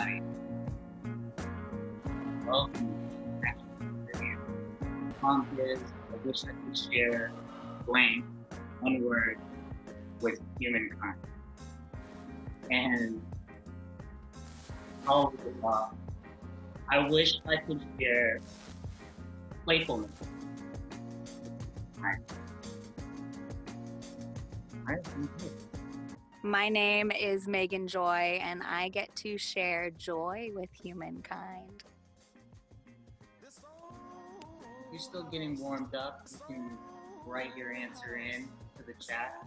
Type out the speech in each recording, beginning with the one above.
everybody. Welcome back to the video. Prompt is, I wish I could share blank, one word, with humankind. And I wish I could share playfulness. My name is Megan Joy, and I get to share joy with humankind. You're still getting warmed up. You can write your answer in to the chat.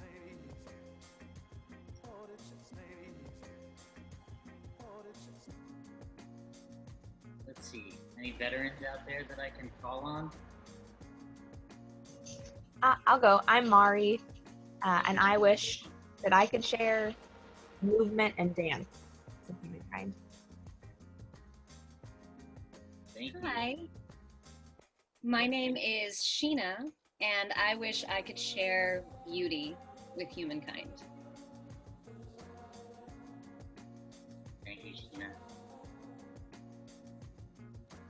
Let's see, any veterans out there that I can call on? I'll go. I'm Mari, and I wish that I could share movement and dance with humankind. Thank you. Hi, my name is Sheena, and I wish I could share beauty with humankind. Thank you, Sheena.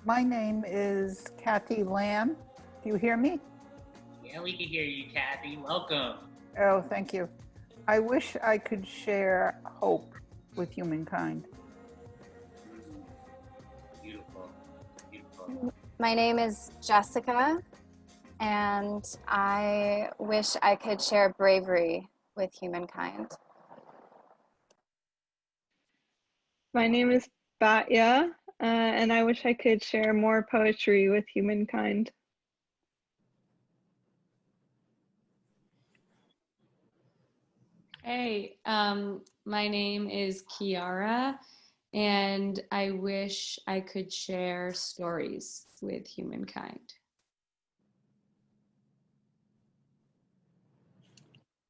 My name is Kathy Lamb. Do you hear me? Yeah, we can hear you, Kathy. Welcome. Oh, thank you. I wish I could share hope with humankind. Beautiful, beautiful. My name is Jessica, and I wish I could share bravery with humankind. My name is Batya, and I wish I could share more poetry with humankind. Hey, my name is Kiara, and I wish I could share stories with humankind.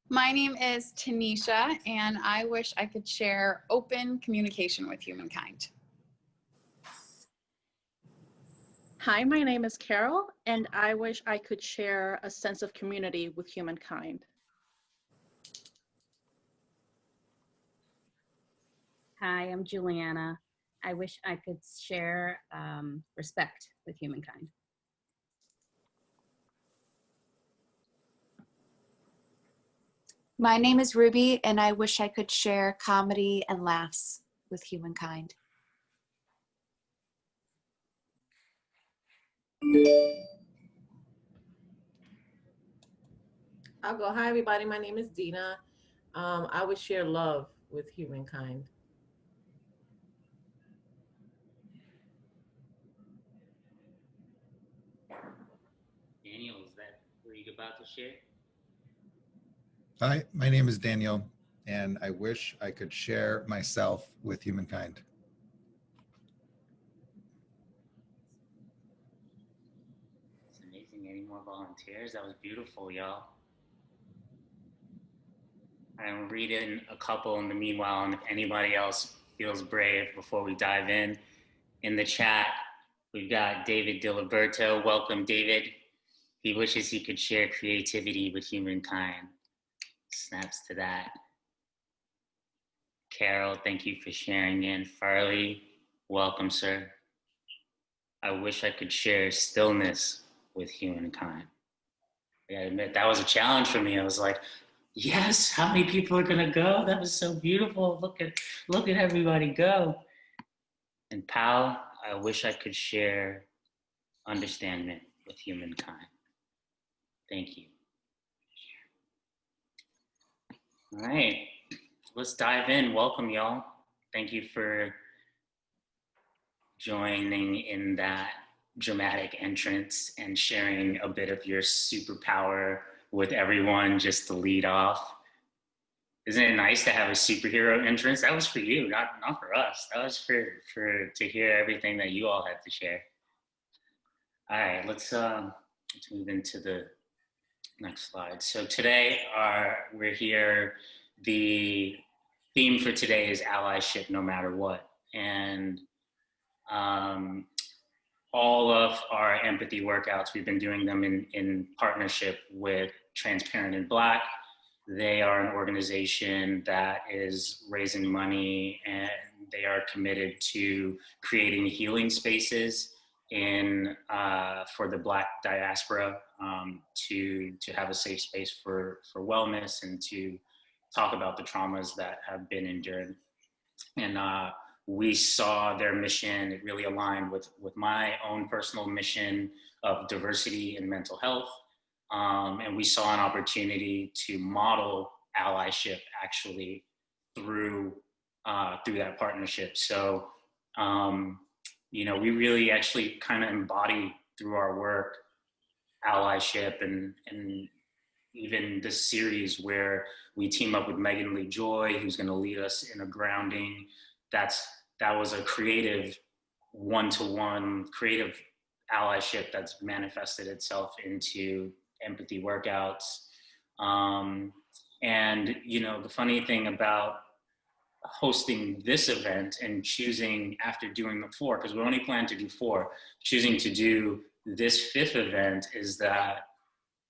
My name is Tanisha, and I wish I could share open communication with humankind. Hi, my name is Carol, and I wish I could share a sense of community with humankind. Hi, I'm Juliana. I wish I could share respect with humankind. My name is Ruby, and I wish I could share comedy and laughs with humankind. I'll go. Hi, everybody. My name is Dina. I would share love with humankind. Daniel, is that what you're about to share? Hi, my name is Daniel, and I wish I could share myself with humankind. It's amazing. Any more volunteers? That was beautiful, y'all. I'm reading a couple in the meanwhile, and if anybody else feels brave before we dive in the chat, we've got David Diliberto. Welcome, David. He wishes he could share creativity with humankind. Snaps to that. Carol, thank you for sharing in. Farley, welcome, sir. I wish I could share stillness with humankind. I gotta admit, that was a challenge for me. I was like, yes, how many people are gonna go? That was so beautiful. Look at everybody go. And Pal, I wish I could share understanding with humankind. Thank you. All right, let's dive in. Welcome, y'all. Thank you for joining in that dramatic entrance and sharing a bit of your superpower with everyone just to lead off. Isn't it nice to have a superhero entrance? That was for you, not for us. That was for to hear everything that you all had to share. All right, let's move into the next slide. So today we're here. The theme for today is allyship, no matter what, and all of our empathy workouts, we've been doing them in partnership with Transparent and Black. They are an organization that is raising money, and they are committed to creating healing spaces for the Black diaspora, to have a safe space for wellness and to talk about the traumas that have been endured. And we saw their mission, it really aligned with my own personal mission of diversity in mental health. And we saw an opportunity to model allyship actually through that partnership. So, we really actually kind of embody through our work allyship, and even this series where we team up with Megan Lee Joy, who's going to lead us in a grounding. That was a creative one-to-one creative allyship that's manifested itself into empathy workouts. And the funny thing about hosting this event and choosing, after doing the 4, because we only plan to do 4, choosing to do this 5th event, is that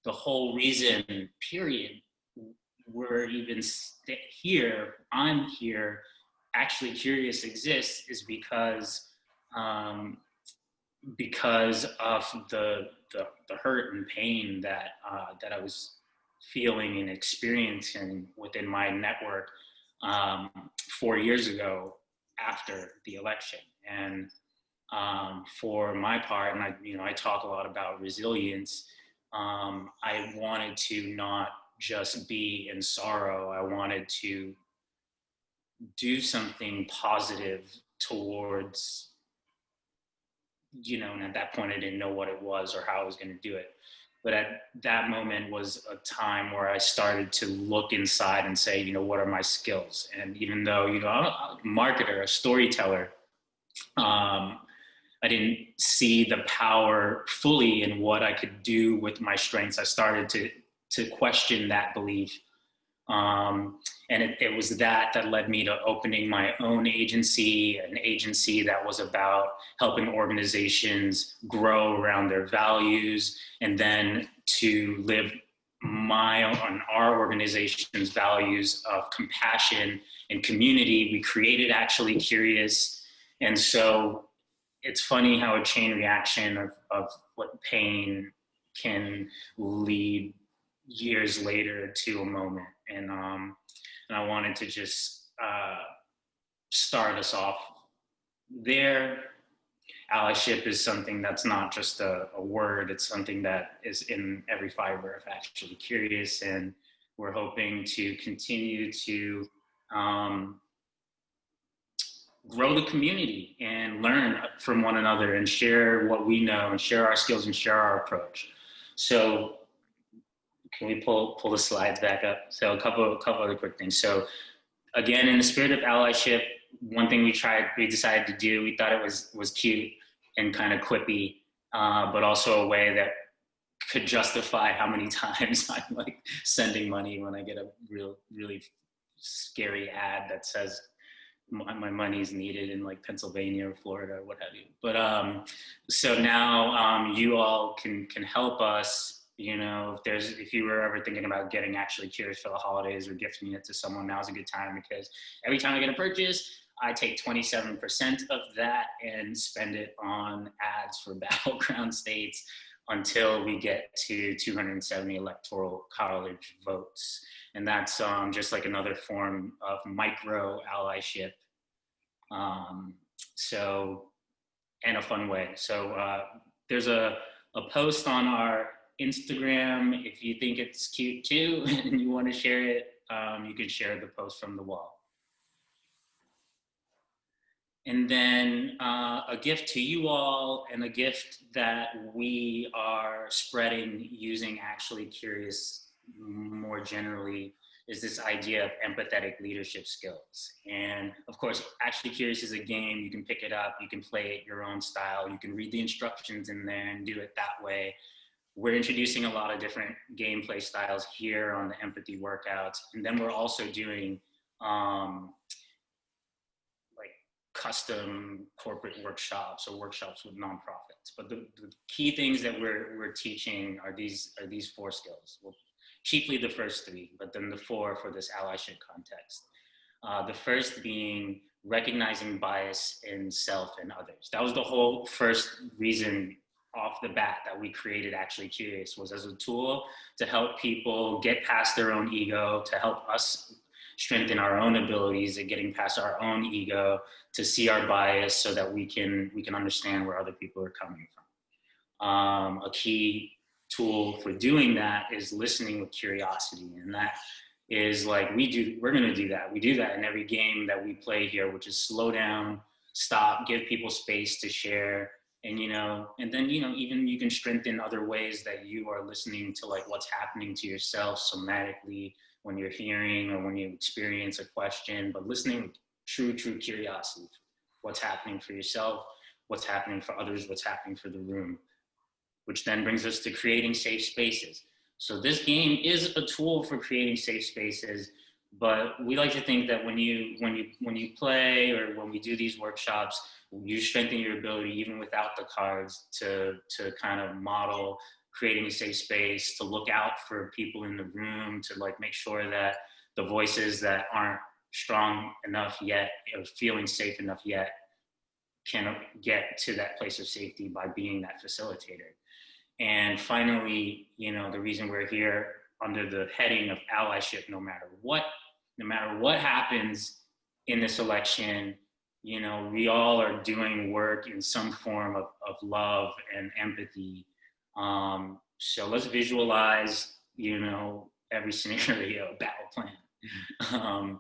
the whole reason, period, we're even here, I'm here, Actually Curious exists, is because of the hurt and pain that I was feeling and experiencing within my network 4 years ago after the election. And for my part, and I talk a lot about resilience, I wanted to not just be in sorrow. I wanted to do something positive towards, and at that point I didn't know what it was or how I was going to do it. But at that moment was a time where I started to look inside and say, what are my skills? And even though, I'm a marketer, a storyteller, I didn't see the power fully in what I could do with my strengths. I started to question that belief. And it was that led me to opening my own agency, an agency that was about helping organizations grow around their values, and then to live our organization's values of compassion and community. We created Actually Curious. And so it's funny how a chain reaction of what pain can lead years later to a moment. And I wanted to just start us off there. Allyship is something that's not just a word, it's something that is in every fiber of Actually Curious. And we're hoping to continue to grow the community and learn from one another and share what we know and share our skills and share our approach. So can we pull the slides back up? So a couple other quick things. So again, in the spirit of allyship, one thing we decided to do, we thought it was cute and kind of quippy, but also a way that could justify how many times I'm like sending money when I get a really scary ad that says my money is needed in like Pennsylvania or Florida or what have you. But so now you all can help us. If you were ever thinking about getting Actually Curious for the holidays or gifting it to someone, now's a good time, because every time I get a purchase, I take 27% of that and spend it on ads for battleground states until we get to 270 electoral college votes. And that's just like another form of micro allyship. And a fun way. So there's a post on our Instagram. If you think it's cute too and you want to share it, you can share the post from the wall. And then a gift to you all, and a gift that we are spreading using Actually Curious more generally, is this idea of empathetic leadership skills. And of course, Actually Curious is a game. You can pick it up, you can play it your own style, you can read the instructions in there and do it that way. We're introducing a lot of different gameplay styles here on the empathy workouts. And then we're also doing like custom corporate workshops or workshops with nonprofits. But the key things that we're teaching are these 4 skills. Well, chiefly the first 3, but then the 4 for this allyship context. The first being recognizing bias in self and others. That was the whole first reason off the bat that we created Actually Curious, was as a tool to help people get past their own ego, to help us strengthen our own abilities at getting past our own ego, to see our bias so that we can understand where other people are coming from. A key tool for doing that is listening with curiosity, and that is like we're going to do that. We do that in every game that we play here, which is slow down, stop, give people space to share. And, and then, even you can strengthen other ways that you are listening to, like, what's happening to yourself somatically when you're hearing or when you experience a question, but listening with true curiosity. What's happening for yourself, what's happening for others, what's happening for the room, which then brings us to creating safe spaces. So this game is a tool for creating safe spaces, but we like to think that when you play or when we do these workshops, you strengthen your ability even without the cards to kind of model creating a safe space, to look out for people in the room, to like make sure that the voices that aren't strong enough yet or feeling safe enough yet can get to that place of safety by being that facilitator. And finally, the reason we're here under the heading of allyship, no matter what happens in this election, we all are doing work in some form of love and empathy. So let's visualize, every scenario, battle plan.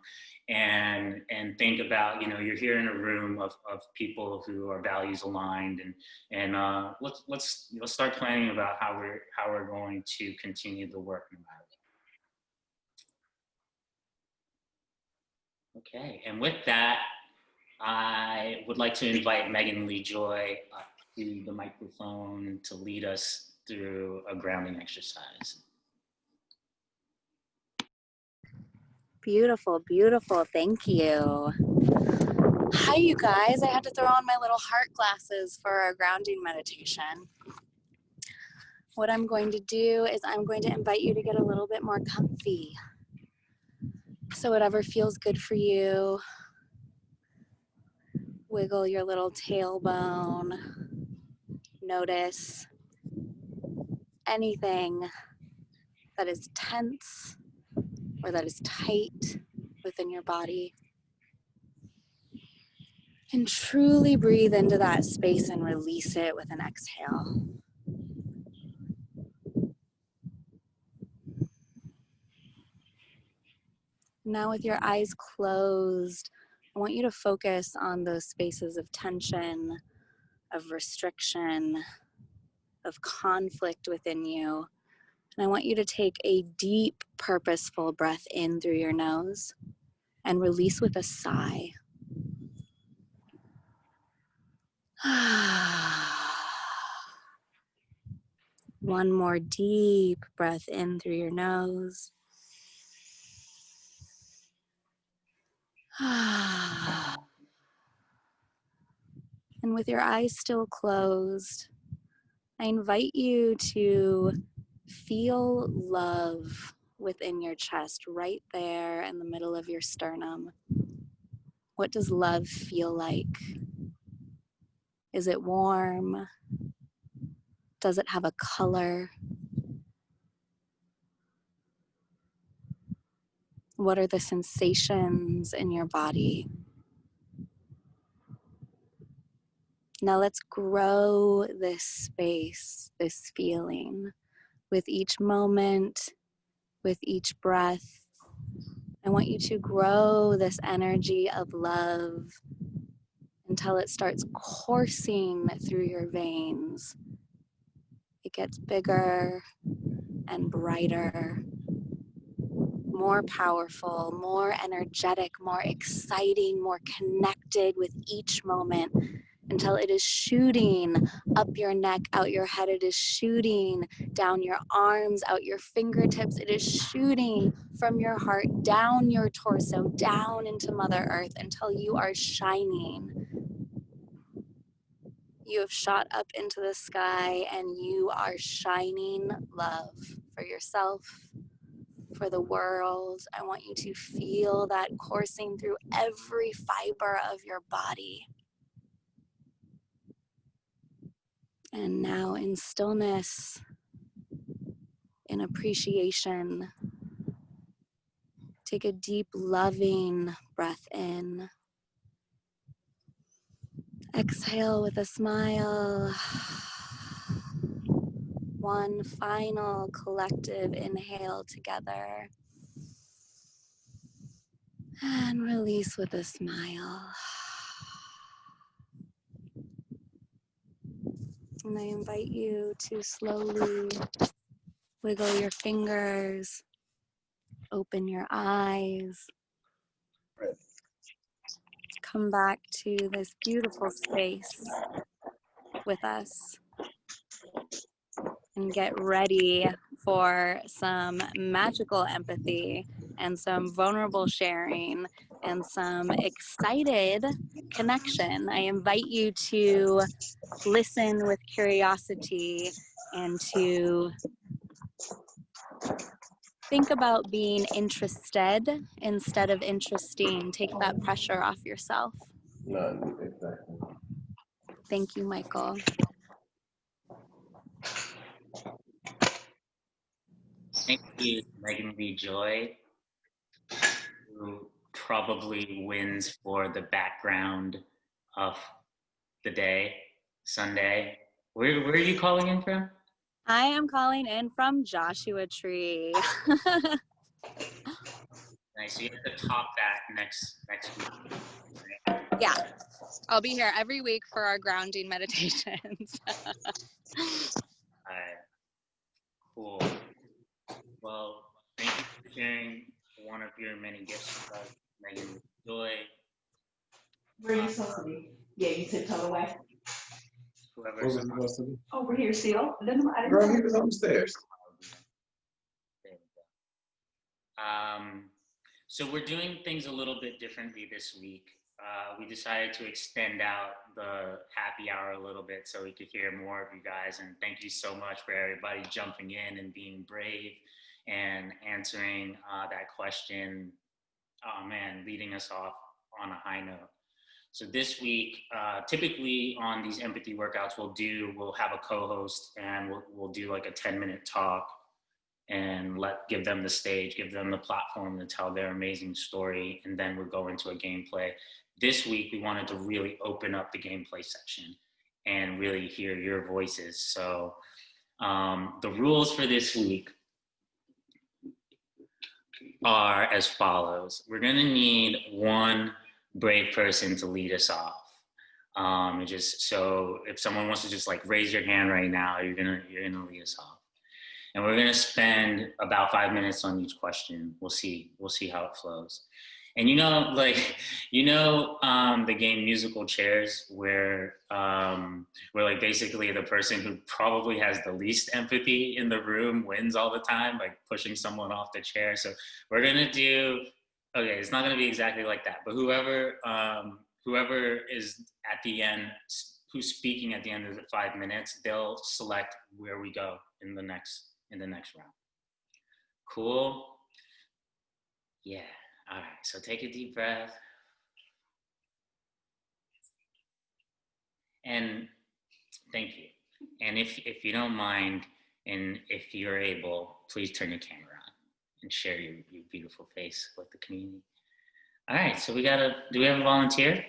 And think about, you're here in a room of people who are values aligned, and let's start planning about how we're going to continue the work no matter what. Okay, and with that, I would like to invite Megan Lee Joy up to the microphone to lead us through a grounding exercise. Beautiful, beautiful. Thank you. Hi, you guys. I had to throw on my little heart glasses for our grounding meditation. What I'm going to do is I'm going to invite you to get a little bit more comfy. So whatever feels good for you, wiggle your little tailbone. Notice anything that is tense or that is tight within your body. And truly breathe into that space and release it with an exhale. Now with your eyes closed, I want you to focus on those spaces of tension, of restriction, of conflict within you. And I want you to take a deep, purposeful breath in through your nose and release with a sigh. One more deep breath in through your nose. And with your eyes still closed, I invite you to feel love within your chest, right there in the middle of your sternum. What does love feel like? Is it warm? Does it have a color? What are the sensations in your body? Now let's grow this space, this feeling, with each moment, with each breath. I want you to grow this energy of love until it starts coursing through your veins. It gets bigger and brighter, more powerful, more energetic, more exciting, more connected with each moment, until it is shooting up your neck, out your head. It is shooting down your arms, out your fingertips. It is shooting from your heart, down your torso, down into Mother Earth, until you are shining. You have shot up into the sky and you are shining love for yourself, for the world. I want you to feel that coursing through every fiber of your body. And now in stillness, in appreciation, take a deep, loving breath in. Exhale with a smile. One final collective inhale together. And release with a smile. And I invite you to slowly wiggle your fingers, open your eyes, come back to this beautiful space with us, and get ready for some magical empathy and some vulnerable sharing and some excited connection. I invite you to listen with curiosity and to think about being interested instead of interesting. Take that pressure off yourself. No, exactly. Thank you, Michael. Thank you, Megan B. Joy, who probably wins for the background of the day, Sunday. Where are you calling in from? I am calling in from Joshua Tree. Nice. So you have to top that next week. Yeah, I'll be here every week for our grounding meditations. All right. Cool. Well, thank you for sharing one of your many gifts with us, Megan Joy. Where are you supposed to be? Yeah, you tiptoed away. Whoever's supposed to be? Over here still? I didn't Girl, know. he was upstairs. There we go. So we're doing things a little bit differently this week. We decided to extend out the happy hour a little bit so we could hear more of you guys. And thank you so much for everybody jumping in and being brave and answering that question. Oh man, leading us off on a high note. So this week, typically on these empathy workouts, we'll have a co-host and we'll do like a 10-minute talk and give them the stage, give them the platform to tell their amazing story, and then we'll go into a gameplay. This week, we wanted to really open up the gameplay section and really hear your voices. So the rules for this week are as follows. We're gonna need one brave person to lead us off. So if someone wants to just like raise your hand right now, you're gonna lead us off. And we're gonna spend about 5 minutes on each question. We'll see how it flows. And the game musical chairs where like basically the person who probably has the least empathy in the room wins all the time, like pushing someone off the chair. So we're gonna do, okay, it's not gonna be exactly like that, but whoever is at the end, who's speaking at the end of the 5 minutes, they'll select where we go in the next round. Cool? Yeah. All right. So take a deep breath. And thank you. And if you don't mind, and if you're able, please turn your camera on and share your beautiful face with the community. All right. So do we have a volunteer?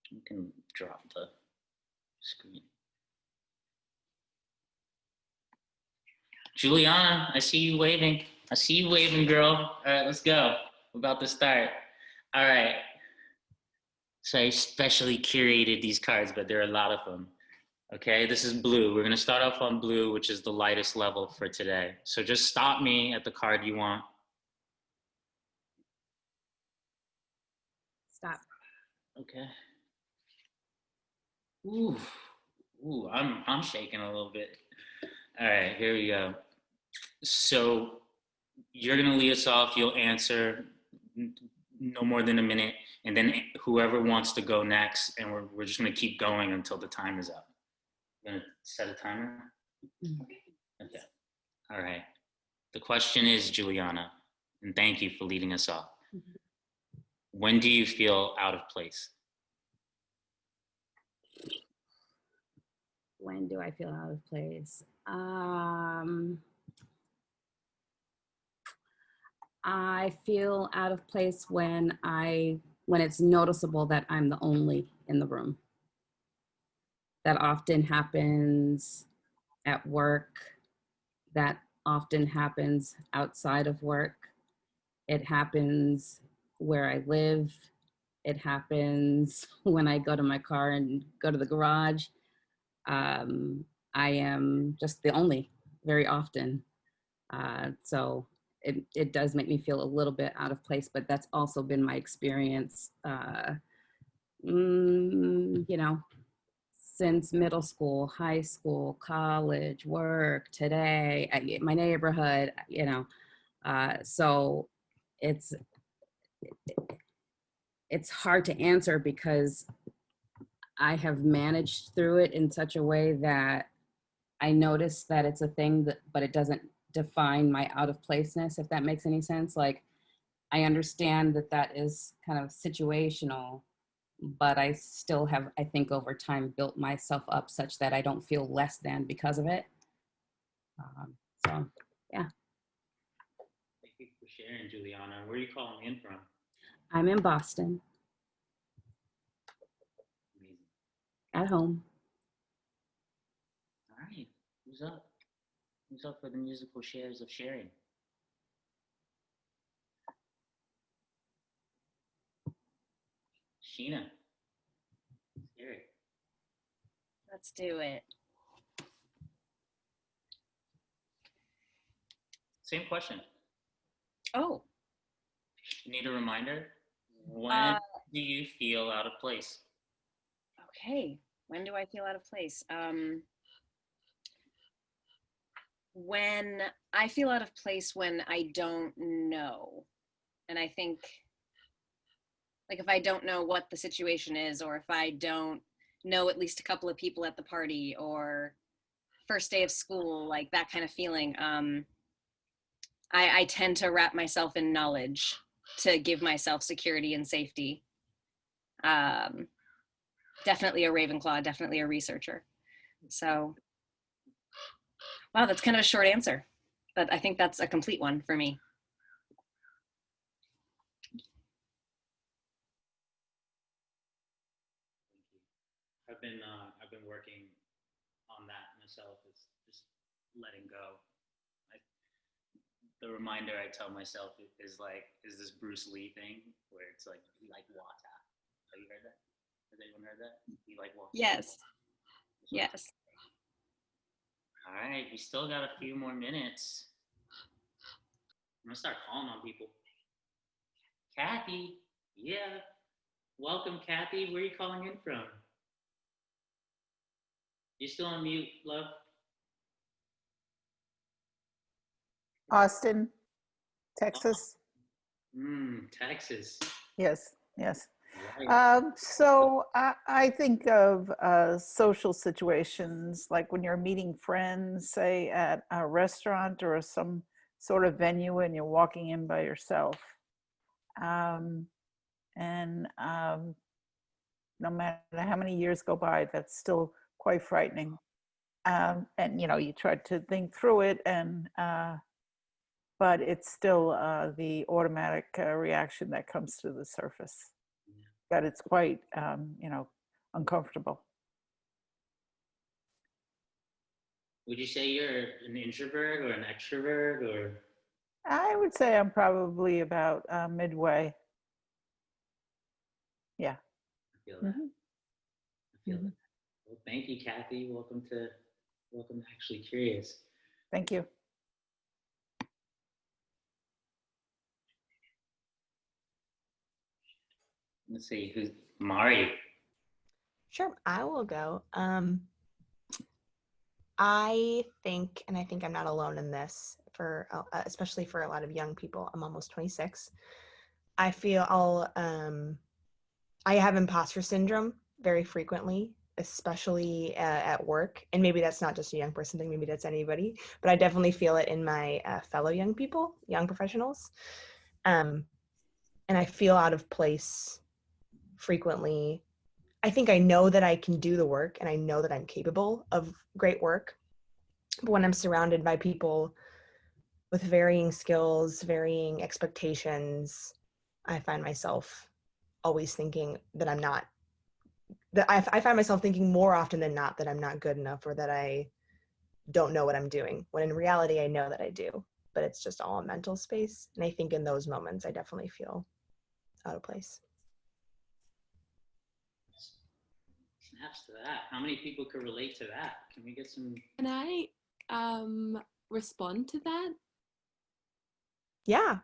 You can drop the screen. Juliana, I see you waving. I see you waving, girl. All right, let's go. We're about to start. All right. So I specially curated these cards, but there are a lot of them. Okay, this is blue. We're gonna start off on blue, which is the lightest level for today. So just stop me at the card you want. Stop. Okay. Ooh, I'm shaking a little bit. All right, here we go. So you're gonna lead us off. You'll answer no more than a minute, and then whoever wants to go next, and we're just gonna keep going until the time is up. I'm gonna set a timer. Okay. All right. The question is, Juliana, and thank you for leading us off. When do you feel out of place? When do I feel out of place? I feel out of place when it's noticeable that I'm the only in the room. That often happens at work. That often happens outside of work. It happens where I live. It happens when I go to my car and go to the garage. I am just the only very often. So it does make me feel a little bit out of place, but that's also been my experience, since middle school, high school, college, work, today, my neighborhood, so it's hard to answer because I have managed through it in such a way that I notice that it's a thing but it doesn't define my out of placeness, if that makes any sense. Like, I understand that is kind of situational, but I still have, I think, over time built myself up such that I don't feel less than because of it. So, yeah. Thank you for sharing, Juliana. Where are you calling in from? I'm in Boston. Amazing. At home. All right. Who's up? Who's up for the musical shares of sharing? Sheena. Scary. Let's do it. Same question. Oh. You need a reminder? When do you feel out of place? Okay. When do I feel out of place? When I feel out of place when I don't know. And I think, like, if I don't know what the situation is, or if I don't know at least a couple of people at the party, or first day of school, like that kind of feeling, I tend to wrap myself in knowledge to give myself security and safety. Definitely a Ravenclaw, definitely a researcher. So, wow, that's kind of a short answer, but I think that's a complete one for me. I've been working on that myself. It's just letting go. The reminder I tell myself is this Bruce Lee thing where it's like, be like water. Have you heard that? Has anyone heard that? Be like water. Yes. Yes. All right, we still got a few more minutes. I'm gonna start calling on people. Kathy, yeah. Welcome, Kathy. Where are you calling in from? You still on mute, love? Austin, Texas. Texas. Yes, yes. Right. So I think of social situations like when you're meeting friends, say at a restaurant or some sort of venue, and you're walking in by yourself. No matter how many years go by, that's still quite frightening. And you try to think through it, but it's still the automatic reaction that comes to the surface. That it's quite, uncomfortable. Would you say you're an introvert or an extrovert, or? I would say I'm probably about midway. Yeah. I feel that. I feel that. Well, thank you, Kathy. Welcome to Actually Curious. Thank you. Let's see, who's Mari? Sure, I will go. I think, and I think I'm not alone in this, especially for a lot of young people. I'm almost 26. I feel I have imposter syndrome very frequently, especially at work. And maybe that's not just a young person thing, maybe that's anybody, but I definitely feel it in my fellow young people, young professionals. And I feel out of place frequently. I think I know that I can do the work and I know that I'm capable of great work. But when I'm surrounded by people with varying skills, varying expectations, I find myself always thinking that I'm not, that I find myself thinking more often than not that I'm not good enough or that I don't know what I'm doing, when in reality I know that I do, but it's just all a mental space. And I think in those moments I definitely feel out of place. Snaps to that. How many people could relate to that? Can we get some? Can I respond to that? Yeah.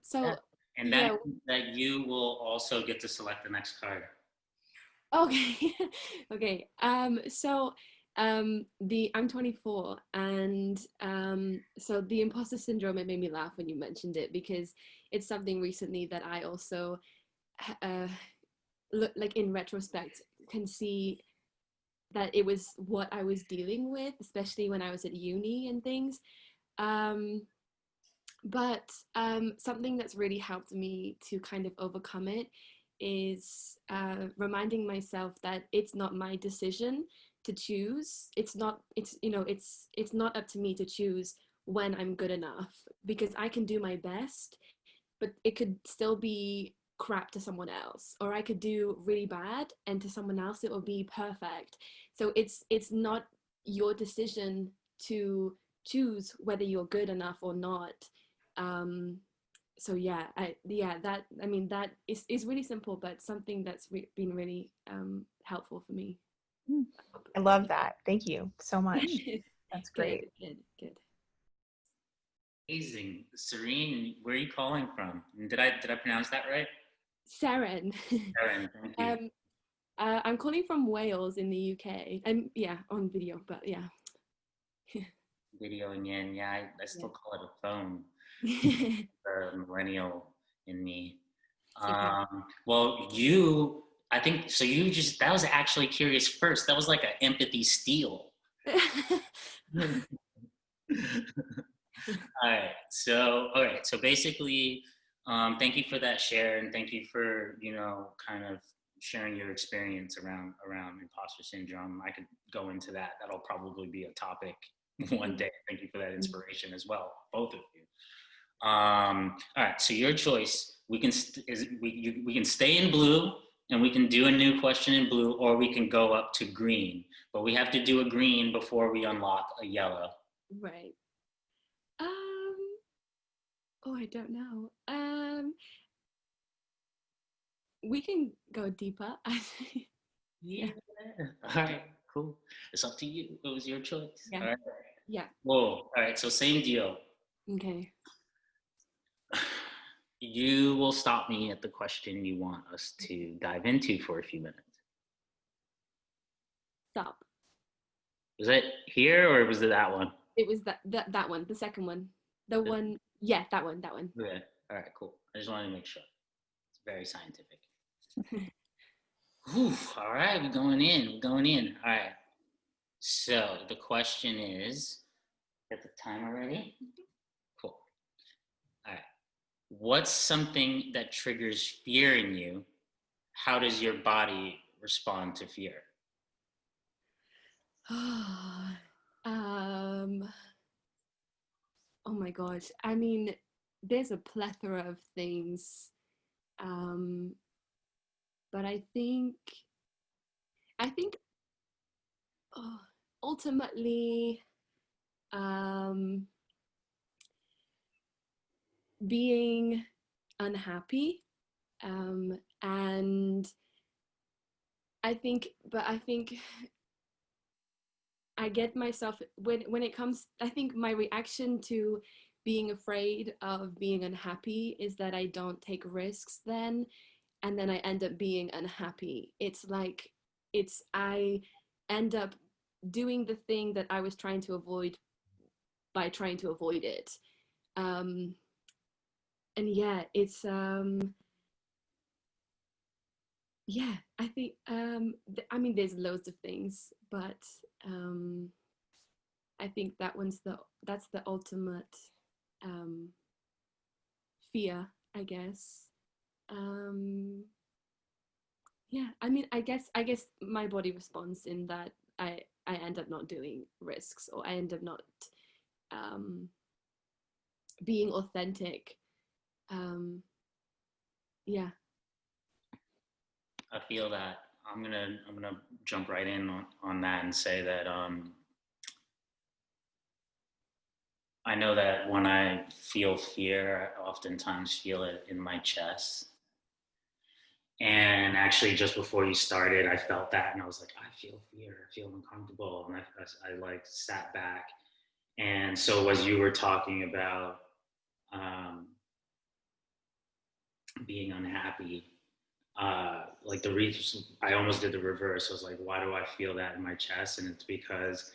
So And yeah. that you will also get to select the next card. Okay. Okay. So I'm 24, and so the imposter syndrome, it made me laugh when you mentioned it, because it's something recently that I also look like in retrospect can see that it was what I was dealing with, especially when I was at uni and things. But something that's really helped me to kind of overcome it is reminding myself that it's not my decision to choose. It's not up to me to choose when I'm good enough, because I can do my best, but it could still be crap to someone else, or I could do really bad and to someone else it will be perfect. So it's not your decision to choose whether you're good enough or not. So yeah, that is really simple, but something that's been really helpful for me. I love that. Thank you so much. That's great. Good. Amazing. Serene, where are you calling from? Did I pronounce that right? Seren. Seren, thank you. I'm calling from Wales in the UK. And yeah, on video, but yeah. Video again, yeah, I still call it a phone. The millennial in me. Well, I think, so that was actually Curious First. That was like an empathy steal. All right. So basically, thank you for that share, and thank you for, kind of sharing your experience around imposter syndrome. I could go into that. That'll probably be a topic one day. Thank you for that inspiration as well, both of you. All right. So your choice. We can stay in blue, and we can do a new question in blue, or we can go up to green. But we have to do a green before we unlock a yellow. Right. Oh, I don't know. We can go deeper. Yeah. All right, cool. It's up to you. It was your choice. Yeah. All right. Yeah. Whoa. All right. So same deal. Okay. You will stop me at the question you want us to dive into for a few minutes. Stop. Was it here or was it that one? It was that one, the second one. The one, yeah, that one. Okay. All right, cool. I just wanted to make sure. It's very scientific. Whew, all right, we're going in. All right. So the question is, get the timer ready? Cool. All right. What's something that triggers fear in you? How does your body respond to fear? Oh my gosh. I mean, there's a plethora of things. But I think ultimately being unhappy, and I think I get myself when it comes, I think my reaction to being afraid of being unhappy is that I don't take risks then, and then I end up being unhappy. It's like I end up doing the thing that I was trying to avoid by trying to avoid it. And yeah, it's yeah, I think I mean there's loads of things, but I think that's the ultimate fear, I guess. Um, yeah, I mean, I guess my body responds in that I end up not doing risks, or I end up not um, being authentic. Yeah. I feel that I'm gonna jump right in on that and say that I know that when I feel fear, I oftentimes feel it in my chest. And actually, just before you started, I felt that, and I was like, I feel fear, I feel uncomfortable, and I like sat back. And so, as you were talking about being unhappy, like the reason I almost did the reverse. I was like, why do I feel that in my chest? And it's because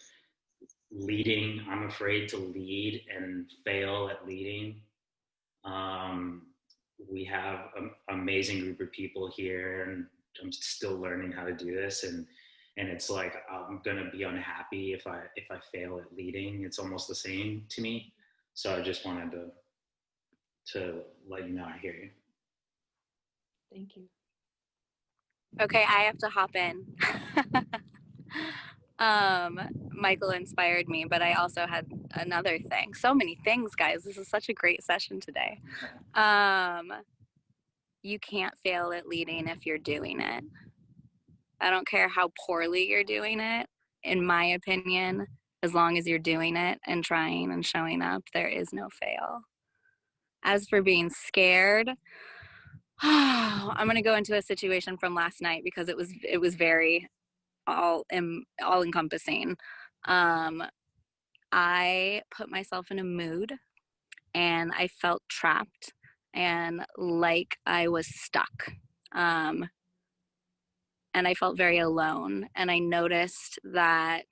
leading, I'm afraid to lead and fail at leading. Um, we have an amazing group of people here, and I'm still learning how to do this. And it's like I'm gonna be unhappy if I fail at leading. It's almost the same to me. So I just wanted to let you know I hear you. Thank you. Okay, I have to hop in. Michael inspired me, but I also had another thing. So many things, guys. This is such a great session today. You can't fail at leading if you're doing it. I don't care how poorly you're doing it, in my opinion, as long as you're doing it and trying and showing up, there is no fail. As for being scared, I'm going to go into a situation from last night because it was very all encompassing. I put myself in a mood and I felt trapped and like I was stuck. And I felt very alone. And I noticed that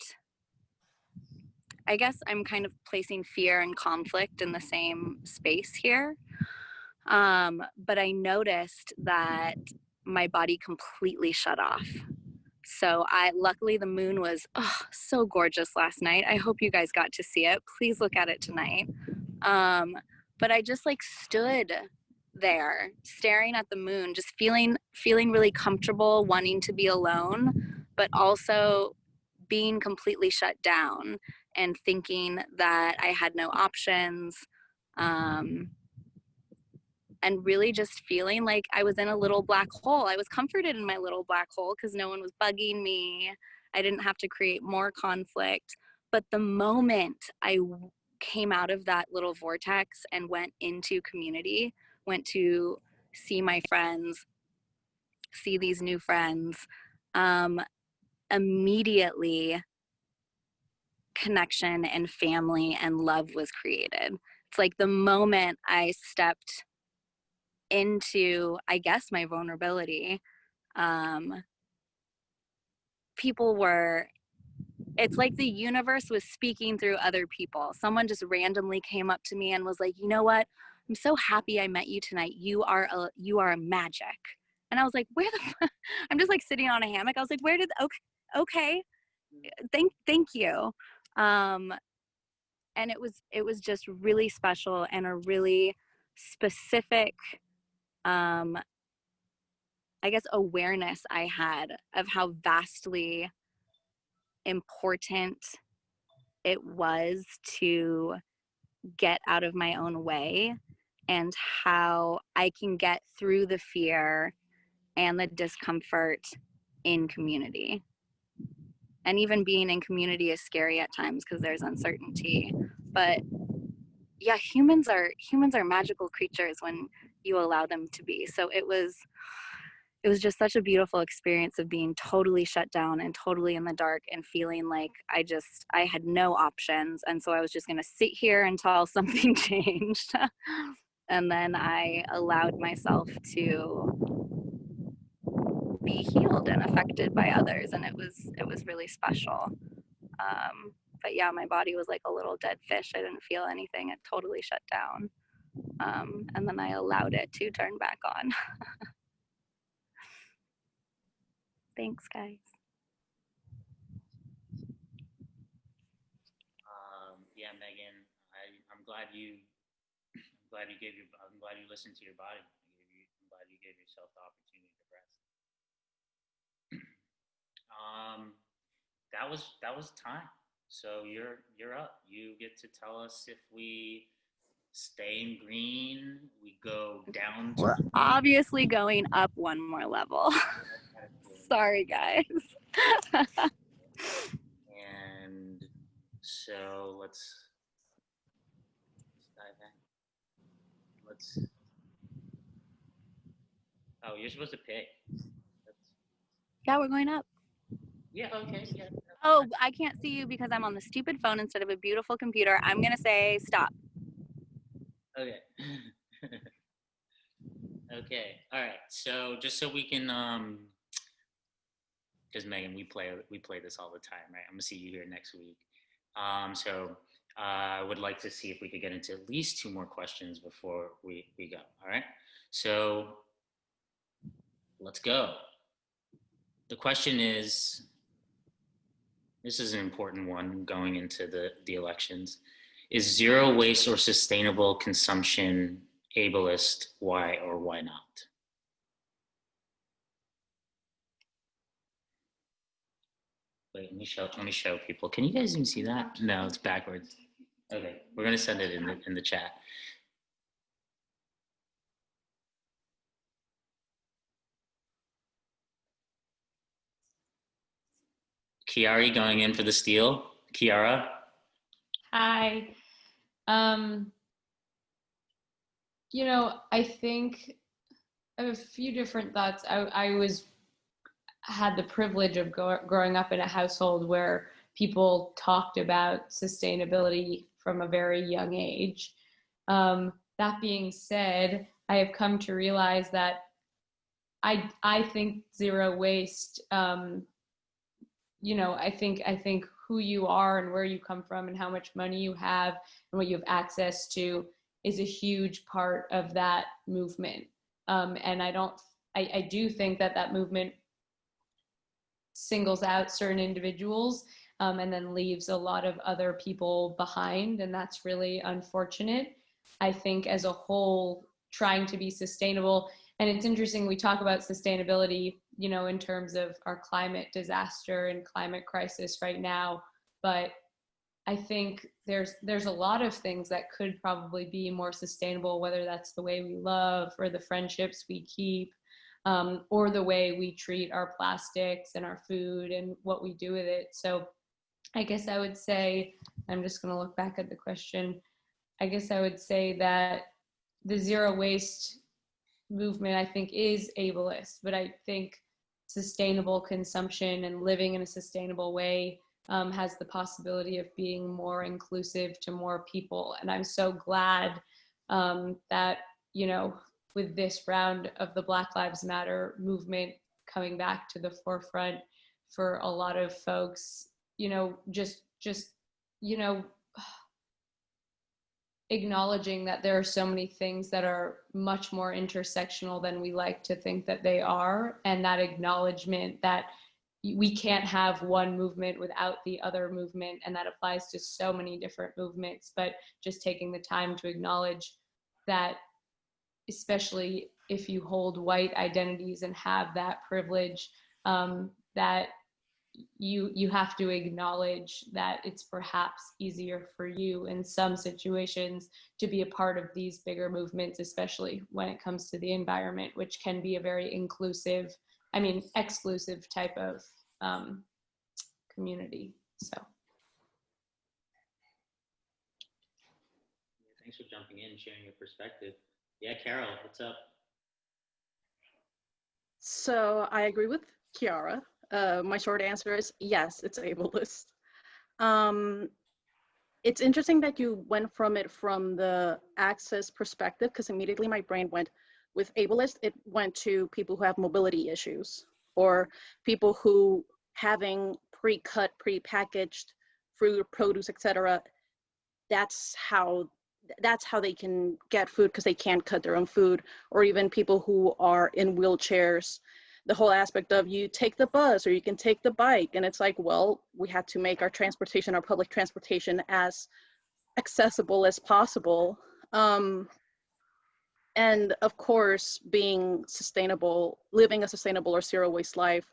I guess I'm kind of placing fear and conflict in the same space here. But I noticed that my body completely shut off. So luckily the moon was so gorgeous last night. I hope you guys got to see it. Please look at it tonight. But I just like stood there staring at the moon, just feeling really comfortable, wanting to be alone, but also being completely shut down and thinking that I had no options. And really just feeling like I was in a little black hole. I was comforted in my little black hole because no one was bugging me. I didn't have to create more conflict. But the moment I came out of that little vortex and went into community, went to see my friends, see these new friends, immediately connection and family and love was created. It's like the moment I stepped into, I guess, my vulnerability, it's like the universe was speaking through other people. Someone just randomly came up to me and was like, you know what? I'm so happy I met you tonight. You are a magic. And I was like, where the I'm just like sitting on a hammock. I was like, okay. Thank you. And it was just really special and a really specific, I guess, awareness I had of how vastly important it was to get out of my own way and how I can get through the fear and the discomfort in community. And even being in community is scary at times because there's uncertainty. But yeah, humans are magical creatures when you allow them to be. So it was just such a beautiful experience of being totally shut down and totally in the dark and feeling like I had no options. And so I was just going to sit here until something changed. And then I allowed myself to be healed and affected by others. And it was really special. But yeah, my body was like a little dead fish. I didn't feel anything. It totally shut down. And then I allowed it to turn back on. Thanks, guys. Yeah, Megan, I'm glad you listened to your body. I'm glad you gave yourself the opportunity to rest. That was time. So you're up. You get to tell us if we stay in green, we go down to We're obviously going up one more level. Sorry, guys. And so let's dive in. Oh, you're supposed to pick. Yeah, we're going up. Yeah, okay, yeah. Oh, I can't see you because I'm on the stupid phone instead of a beautiful computer. I'm going to say stop. Okay. Okay. All right. So just so we can, because Megan, we play this all the time, right? I'm gonna see you here next week. So I would like to see if we could get into at least 2 more questions before we go. All right. So let's go. The question is, this is an important one going into the elections. Is zero waste or sustainable consumption ableist? Why or why not? Wait, let me show people. Can you guys even see that? No, it's backwards. Okay, we're gonna send it in the chat. Kiari going in for the steal. Kiara. Hi. You know, I think I have a few different thoughts. I had the privilege of growing up in a household where people talked about sustainability from a very young age. That being said, I have come to realize that I think zero waste. You know, I think who you are and where you come from and how much money you have and what you have access to is a huge part of that movement. And I do think that movement singles out certain individuals and then leaves a lot of other people behind, and that's really unfortunate. I think as a whole, trying to be sustainable, and it's interesting, we talk about sustainability, you know, in terms of our climate disaster and climate crisis right now, but I think there's a lot of things that could probably be more sustainable, whether that's the way we love or the friendships we keep, or the way we treat our plastics and our food and what we do with it. So I guess I would say, I'm just going to look back at the question. I guess I would say that the zero waste movement, I think, is ableist, but I think sustainable consumption and living in a sustainable way has the possibility of being more inclusive to more people. And I'm so glad that, you know, with this round of the Black Lives Matter movement coming back to the forefront for a lot of folks, you know, just, you know, acknowledging that there are so many things that are much more intersectional than we like to think that they are, and that acknowledgement that we can't have one movement without the other movement, and that applies to so many different movements, but just taking the time to acknowledge that, especially if you hold white identities and have that privilege, that you have to acknowledge that it's perhaps easier for you in some situations to be a part of these bigger movements, especially when it comes to the environment, which can be a very inclusive, I mean, exclusive type of community. So. Thanks for jumping in and sharing your perspective. Yeah, Carol, what's up? So I agree with Kiara. My short answer is yes, it's ableist. It's interesting that you went from the access perspective, because immediately my brain went with ableist, it went to people who have mobility issues, or people who having pre-cut, pre-packaged fruit, produce, etc. That's how they can get food because they can't cut their own food, or even people who are in wheelchairs the whole aspect of you take the bus or you can take the bike. And it's like, well, we had to make our transportation, our public transportation, as accessible as possible. And of course, being sustainable, living a sustainable or zero waste life,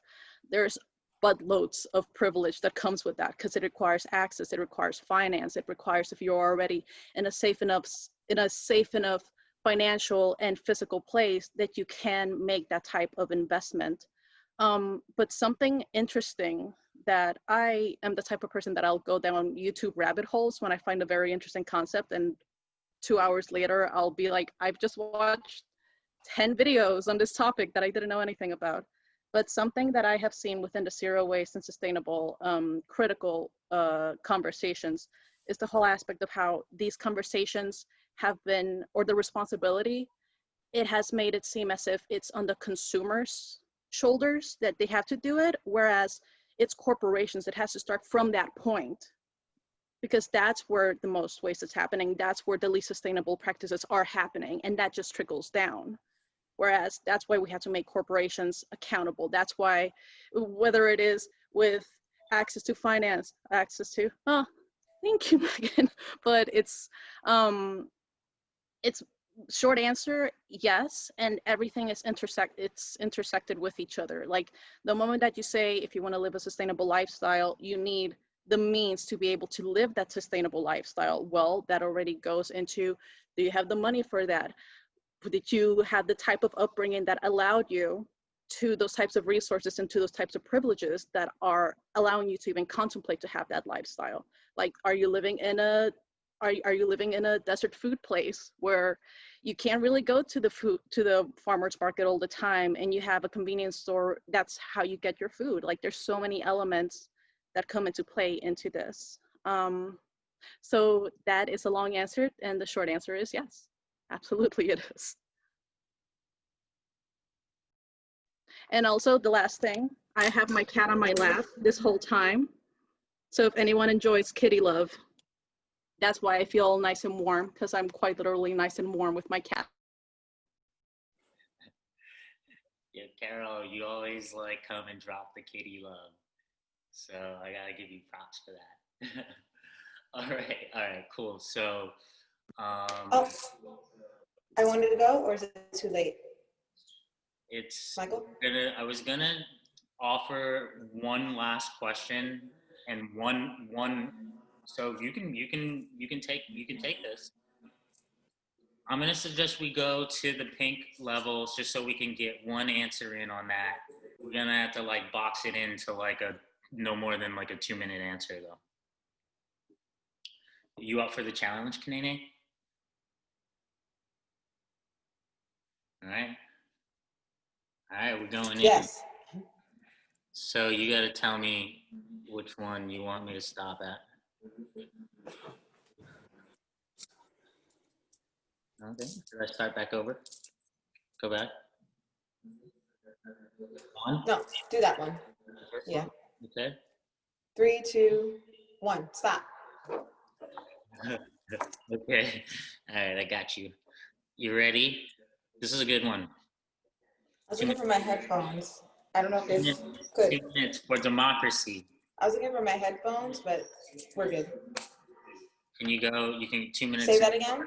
there's buttloads of privilege that comes with that, because it requires access, it requires finance, it requires, if you're already in a safe enough financial and physical place, that you can make that type of investment. But something interesting, that I am the type of person that I'll go down YouTube rabbit holes when I find a very interesting concept, and 2 hours later, I'll be like, I've just watched 10 videos on this topic that I didn't know anything about. But something that I have seen within the zero waste and sustainable critical conversations is the whole aspect of how these conversations have been, or the responsibility, it has made it seem as if it's on the consumers' shoulders that they have to do it, whereas it's corporations that has to start from that point, because that's where the most waste is happening. That's where the least sustainable practices are happening, and that just trickles down. Whereas that's why we have to make corporations accountable. That's why, whether it is with access to finance, access to, oh, thank you, Megan. But it's short answer, yes, and everything is intersected with each other. Like the moment that you say, if you want to live a sustainable lifestyle, you need the means to be able to live that sustainable lifestyle. Well, that already goes into, do you have the money for that? Did you have the type of upbringing that allowed you to those types of resources and to those types of privileges that are allowing you to even contemplate to have that lifestyle? Like, are you living in a desert food place where you can't really go to the farmer's market all the time, and you have a convenience store, that's how you get your food? Like, there's so many elements that come into play into this. So that is a long answer, and the short answer is yes, absolutely it is. And also the last thing, I have my cat on my lap this whole time. So if anyone enjoys kitty love, that's why I feel nice and warm, because I'm quite literally nice and warm with my cat. Yeah, Carol, you always like come and drop the kitty love. So I gotta give you props for that. All right, cool. So, Oh, I wanted to go, or is it too late? Michael? I was gonna offer one last question and one. So you can take this. I'm gonna suggest we go to the pink levels just so we can get one answer in on that. We're gonna have to like box it into like a no more than like a 2-minute answer though. You up for the challenge, Kanene? All right, we're going in. Yes. So you got to tell me which one you want me to stop at. Okay, should I start back over? Go back? One? No, do that one. Yeah. Okay. 3, 2, 1, stop. Okay, all right, I got you. You ready? This is a good one. I was looking for my headphones. I don't know if it's good. 2 minutes for democracy. I was looking for my headphones, but we're good. Can you go? You can 2 minutes. Say that again?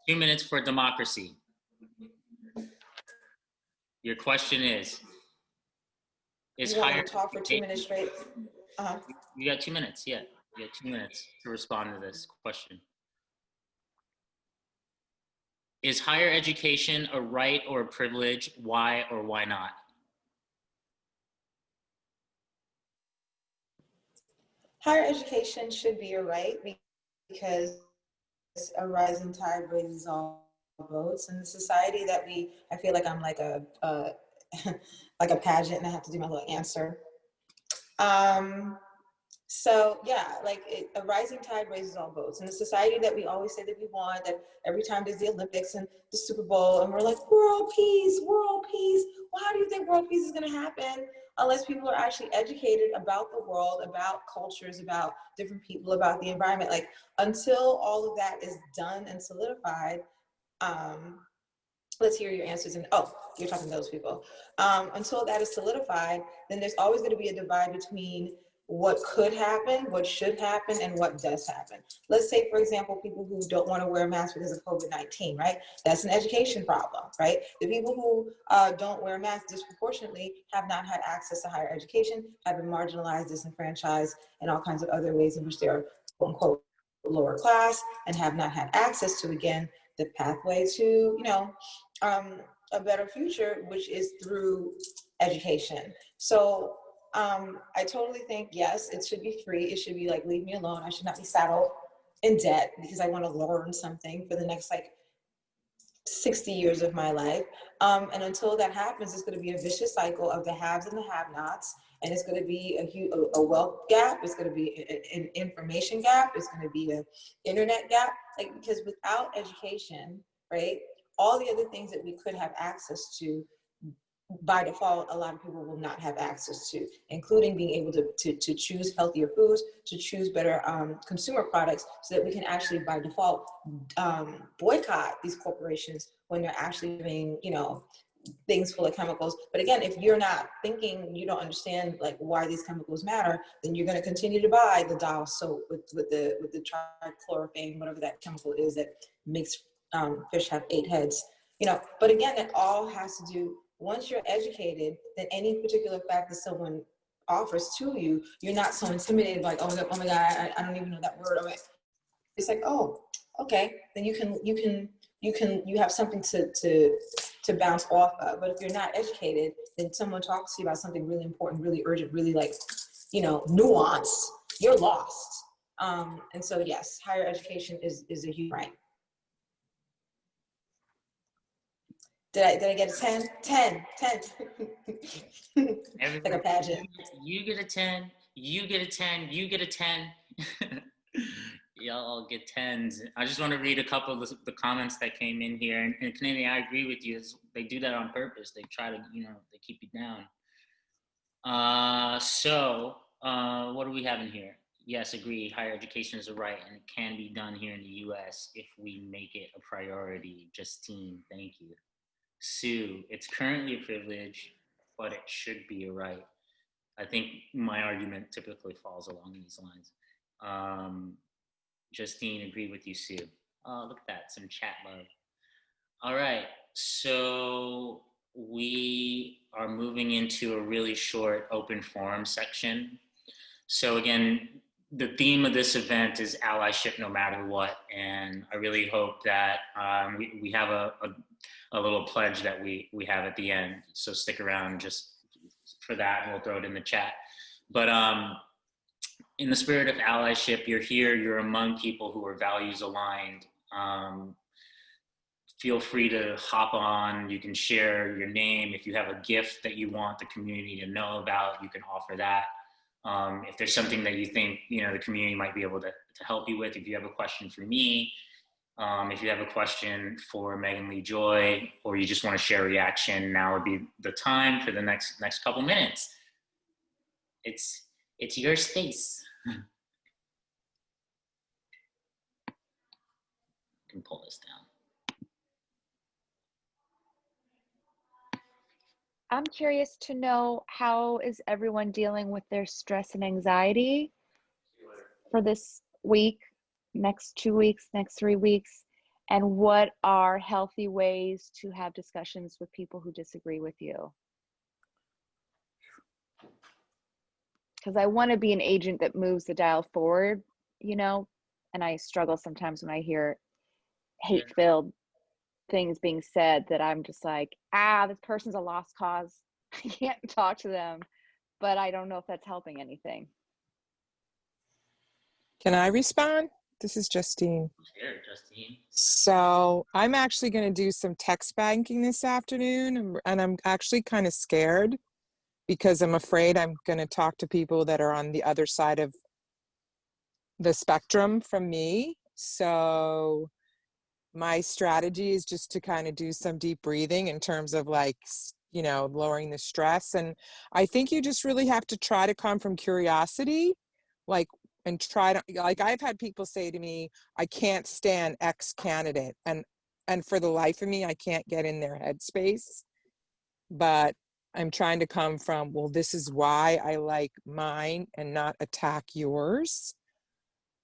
2 minutes for democracy. Your question is you higher want to talk for 2 minutes straight? Uh-huh. You got 2 minutes, yeah. You got 2 minutes to respond to this question. Is higher education a right or a privilege? Why or why not? Higher education should be a right, because a rising tide raises all boats. In the society that I feel like I'm like a like a pageant, and I have to do my little answer. So yeah, like a rising tide raises all boats. In the society that we always say that we want, that every time there's the Olympics and the Super Bowl, and we're like, world peace, world peace. Well, how do you think world peace is gonna happen unless people are actually educated about the world, about cultures, about different people, about the environment? Like, until all of that is done and solidified, let's hear your answers. And oh, you're talking to those people. Until that is solidified, then there's always going to be a divide between what could happen, what should happen, and what does happen. Let's say, for example, people who don't want to wear a mask because of COVID-19, right? That's an education problem, right? The people who don't wear masks disproportionately have not had access to higher education, have been marginalized, disenfranchised, and all kinds of other ways in which they are, quote unquote, lower class, and have not had access to, again, the pathway to, you know, a better future, which is through education. So I totally think, yes, it should be free. It should be like, leave me alone. I should not be saddled in debt because I want to learn something for the next like 60 years of my life. And until that happens, it's going to be a vicious cycle of the haves and the have-nots. And it's going to be a wealth gap. It's going to be an information gap. It's going to be an internet gap. Like, because without education, right, all the other things that we could have access to, by default, a lot of people will not have access to, including being able to choose healthier foods, to choose better consumer products, so that we can actually, by default, boycott these corporations when they're actually doing, you know, things full of chemicals. But again, if you're not thinking, you don't understand like why these chemicals matter, then you're going to continue to buy the Dial soap with the trichlorophane, whatever that chemical is that makes fish have 8 heads. You know, but again, it all has to do, once you're educated, then any particular fact that someone offers to you, you're not so intimidated, like, oh my God, I don't even know that word. It's like, oh, okay, then you have something to bounce off of. But if you're not educated, then someone talks to you about something really important, really urgent, really like, you know, nuance, you're lost. And so yes, higher education is a huge right. Did I get a 10? 10. Like a pageant. You get a 10, you get a 10, you get a 10. Y'all get 10s. I just want to read a couple of the comments that came in here. And Canadian, I agree with you. They do that on purpose. They try to, you know, they keep you down. What do we have in here? Yes, agree. Higher education is a right, and it can be done here in the U.S. if we make it a priority. Justine, thank you. Sue, it's currently a privilege, but it should be a right. I think my argument typically falls along these lines. Justine, agree with you, Sue. Oh, look at that, some chat love. All right, so we are moving into a really short open forum section. So again, the theme of this event is allyship no matter what. And I really hope that we have a little pledge that we have at the end. So stick around just for that, and we'll throw it in the chat. But in the spirit of allyship, you're here, you're among people who are values aligned. Feel free to hop on. You can share your name. If you have a gift that you want the community to know about, you can offer that. If there's something that you think, you know, the community might be able to help you with, if you have a question for me, if you have a question for Megan Lee Joy, or you just want to share a reaction, now would be the time for the next couple minutes. It's your space. I can pull this down. I'm curious to know, how is everyone dealing with their stress and anxiety for this week, next 2 weeks, next 3 weeks, and what are healthy ways to have discussions with people who disagree with you? Because I want to be an agent that moves the dial forward, you know, and I struggle sometimes when I hear hate-filled things being said that I'm just like, this person's a lost cause. I can't talk to them, but I don't know if that's helping anything. Can I respond? This is Justine. Sure, Justine. So I'm actually going to do some text banking this afternoon, and I'm actually kind of scared because I'm afraid I'm going to talk to people that are on the other side of the spectrum from me. So my strategy is just to kind of do some deep breathing in terms of, like, you know, lowering the stress. And I think you just really have to try to come from curiosity, like, and try to, like, I've had people say to me, I can't stand X candidate. And and for the life of me, I can't get in their headspace. But I'm trying to come from, well, this is why I like mine and not attack yours.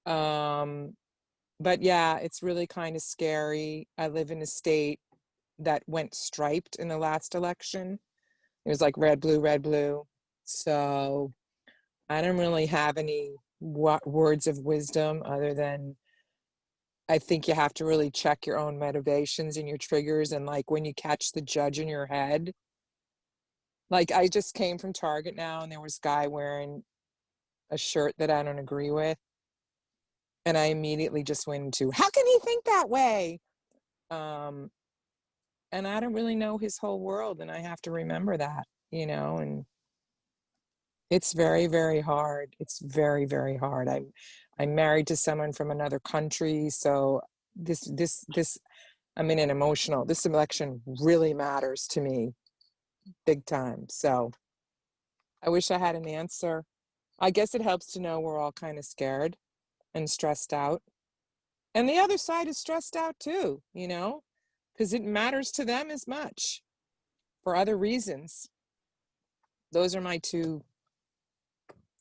But yeah, it's really kind of scary. I live in a state that went striped in the last election. It was like red, blue, red, blue. So I don't really have any words of wisdom other than I think you have to really check your own motivations and your triggers. And like when you catch the judge in your head, like I just came from Target now and there was a guy wearing a shirt that I don't agree with. And I immediately just went into, how can he think that way? And I don't really know his whole world. And I have to remember that, you know, and it's very, very hard. It's very, very hard. I'm married to someone from another country. So this, I'm in an emotional, this election really matters to me big time. So I wish I had an answer. I guess it helps to know we're all kind of scared and stressed out. And the other side is stressed out too, you know, because it matters to them as much for other reasons. Those are my two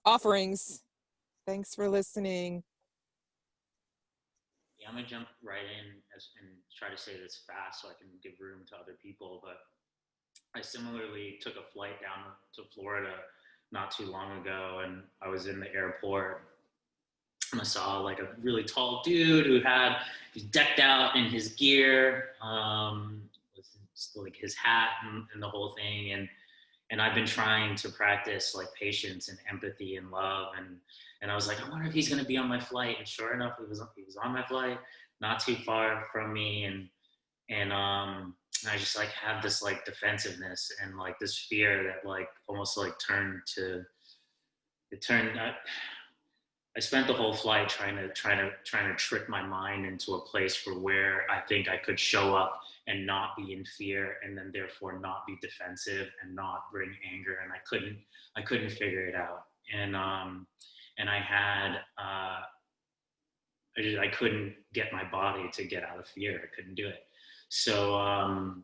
offerings. Thanks for listening. Yeah, I'm gonna jump right in and try to say this fast so I can give room to other people. But I similarly took a flight down to Florida not too long ago, and I was in the airport and I saw like a really tall dude who was decked out in his gear, with like his hat and the whole thing. And I've been trying to practice like patience and empathy and love. And I was like, I wonder if he's going to be on my flight. And sure enough, he was on my flight, not too far from me. And I just like had this like defensiveness and like this fear that like almost like I spent the whole flight trying to trick my mind into a place for where I think I could show up and not be in fear, and then therefore not be defensive and not bring anger. And I couldn't figure it out. And I had I couldn't get my body to get out of fear. I couldn't do it. So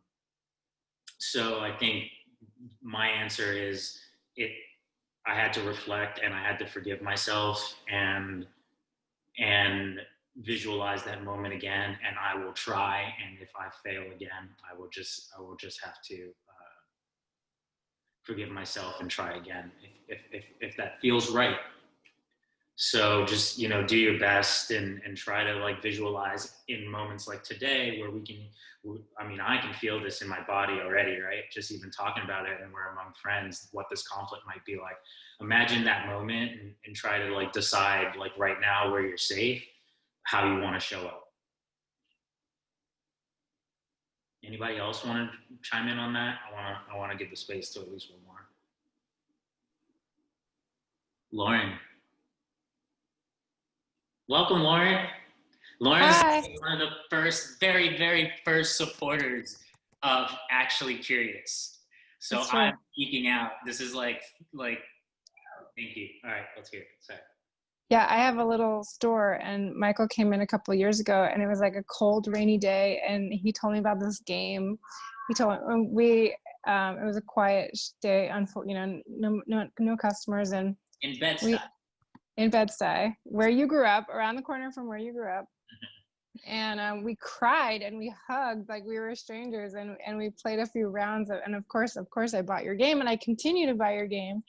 so I think my answer is I had to reflect and I had to forgive myself and visualize that moment again, and I will try. And if I fail again, I will just have to forgive myself and try again if that feels right. So just, you know, do your best and try to like visualize in moments like today where I can feel this in my body already, right? Just even talking about it and we're among friends, what this conflict might be like. Imagine that moment and try to like decide like right now where you're safe, how you want to show up. Anybody else want to chime in on that? I want to give the space to at least one more. Lauren. Welcome, Lauren. Lauren's one of the very, very first supporters of Actually Curious. So That's right. I'm geeking out. This is like, thank you. All right, let's hear it. Sorry. Yeah, I have a little store, and Michael came in a couple of years ago, and it was like a cold, rainy day, and he told me about this game. He told me it was a quiet day, no customers, and in Bed-Stuy. In Bed-Stuy, where you grew up, around the corner from where you grew up. And we cried and we hugged like we were strangers, and we played a few rounds and of course I bought your game, and I continue to buy your game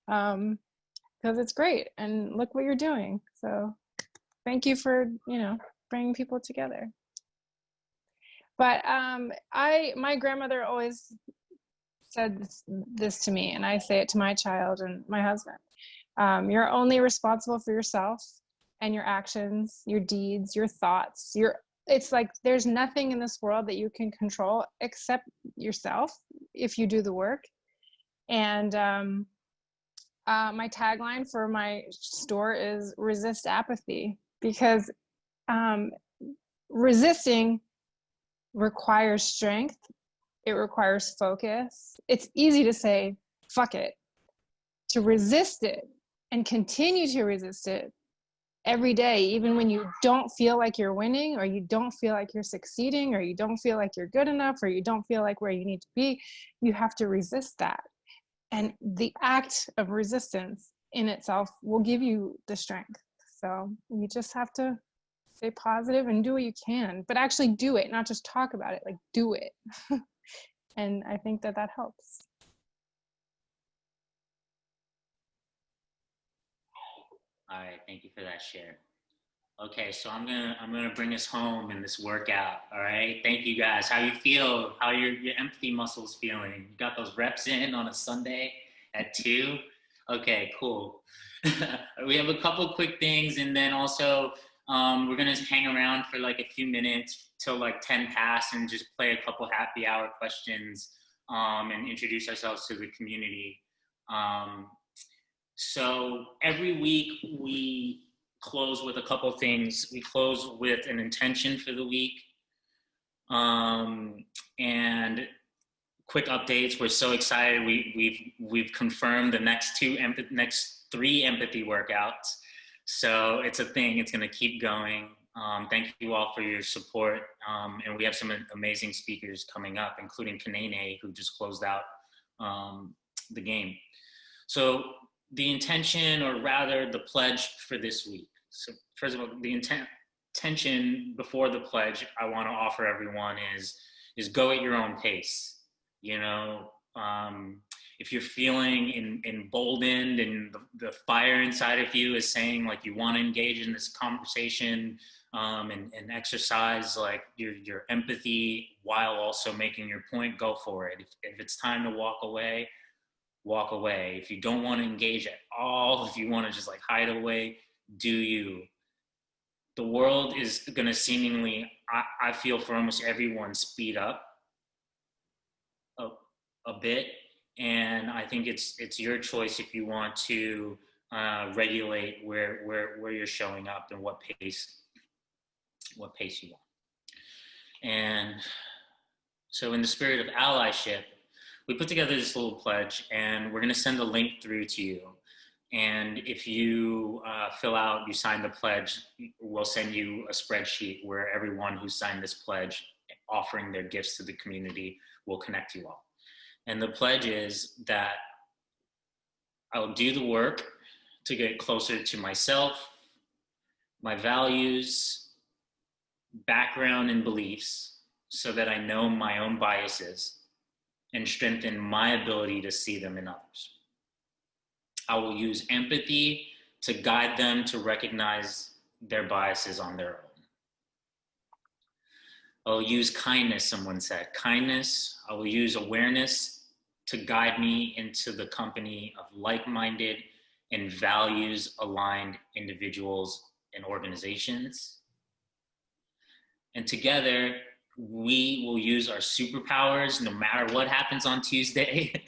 because it's great, and look what you're doing. So thank you for, you know, bringing people together. But my grandmother always said this to me, and I say it to my child and my husband. You're only responsible for yourself and your actions, your deeds, your thoughts. It's like there's nothing in this world that you can control except yourself if you do the work. And my tagline for my store is resist apathy, because resisting requires strength. It requires focus. It's easy to say, fuck it. To resist it and continue to resist it every day, even when you don't feel like you're winning, or you don't feel like you're succeeding, or you don't feel like you're good enough, or you don't feel like where you need to be, you have to resist that. And the act of resistance in itself will give you the strength. So you just have to stay positive and do what you can, but actually do it, not just talk about it, like do it. And I think that that helps. All right, thank you for that share. Okay, so I'm gonna bring us home in this workout. All right, thank you guys. How you feel? How your empathy muscles feeling? You got those reps in on a Sunday at 2? Okay, cool. We have a couple quick things, and then also we're gonna hang around for like a few minutes till like 10 past, and just play a couple happy hour questions and introduce ourselves to the community. So every week we close with a couple things. We close with an intention for the week, and quick updates. We're so excited. We've confirmed the next 3 empathy workouts. So it's a thing. It's going to keep going. Thank you all for your support, and we have some amazing speakers coming up, including Kanene, who just closed out the game. So the intention, or rather the pledge for this week. So first of all, the intention before the pledge I want to offer everyone is go at your own pace. You know, if you're feeling emboldened and the fire inside of you is saying like you want to engage in this conversation and exercise like your empathy while also making your point, go for it. If it's time to walk away, walk away. If you don't want to engage at all, if you want to just like hide away, do you. The world is going to seemingly, I feel for almost everyone, speed up a bit. And I think it's your choice if you want to regulate where you're showing up and what pace you want. And so in the spirit of allyship, we put together this little pledge, and we're going to send a link through to you. And if you fill out, you sign the pledge, we'll send you a spreadsheet where everyone who signed this pledge offering their gifts to the community will connect you all. And the pledge is that I'll do the work to get closer to myself, my values, background, and beliefs, so that I know my own biases and strengthen my ability to see them in others. I will use empathy to guide them to recognize their biases on their own. I'll use kindness, someone said. Kindness, I will use awareness to guide me into the company of like-minded and values-aligned individuals and organizations. And together, we will use our superpowers, no matter what happens on Tuesday,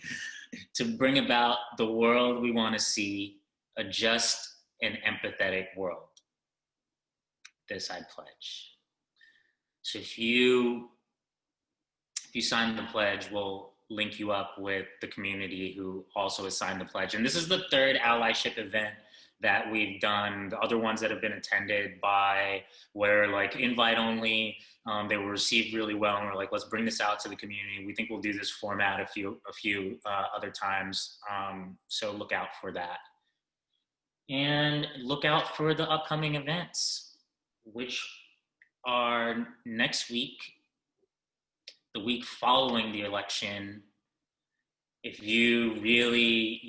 to bring about the world we want to see, a just and empathetic world. This I pledge. So if you sign the pledge, we'll link you up with the community who also has signed the pledge. And this is the 3rd allyship event that we've done. The other ones that have been attended by were like invite only. They were received really well, and we're like, let's bring this out to the community. We think we'll do this format a few other times. So look out for that. And look out for the upcoming events, which are next week, the week following the election. If you really,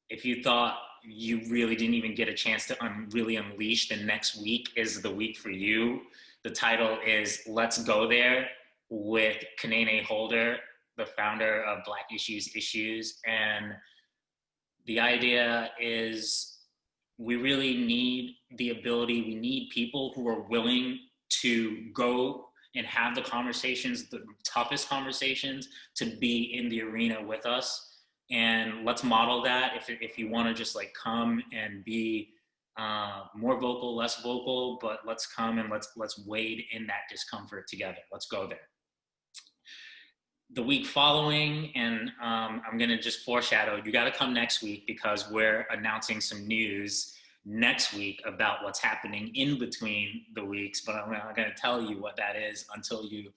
if you thought you really didn't even get a chance to really unleash, the next week is the week for you. The title is Let's Go There with Kanene Holder, the founder of Black Issues. And the idea is we really need the ability, we need people who are willing to go and have the conversations, the toughest conversations, to be in the arena with us. And let's model that. If you want to just like come and be more vocal, less vocal, but let's come and let's wade in that discomfort together. Let's go there. The week following, and I'm gonna just foreshadow, you gotta come next week because we're announcing some news next week about what's happening in between the weeks, but I'm not going to tell you what that is until you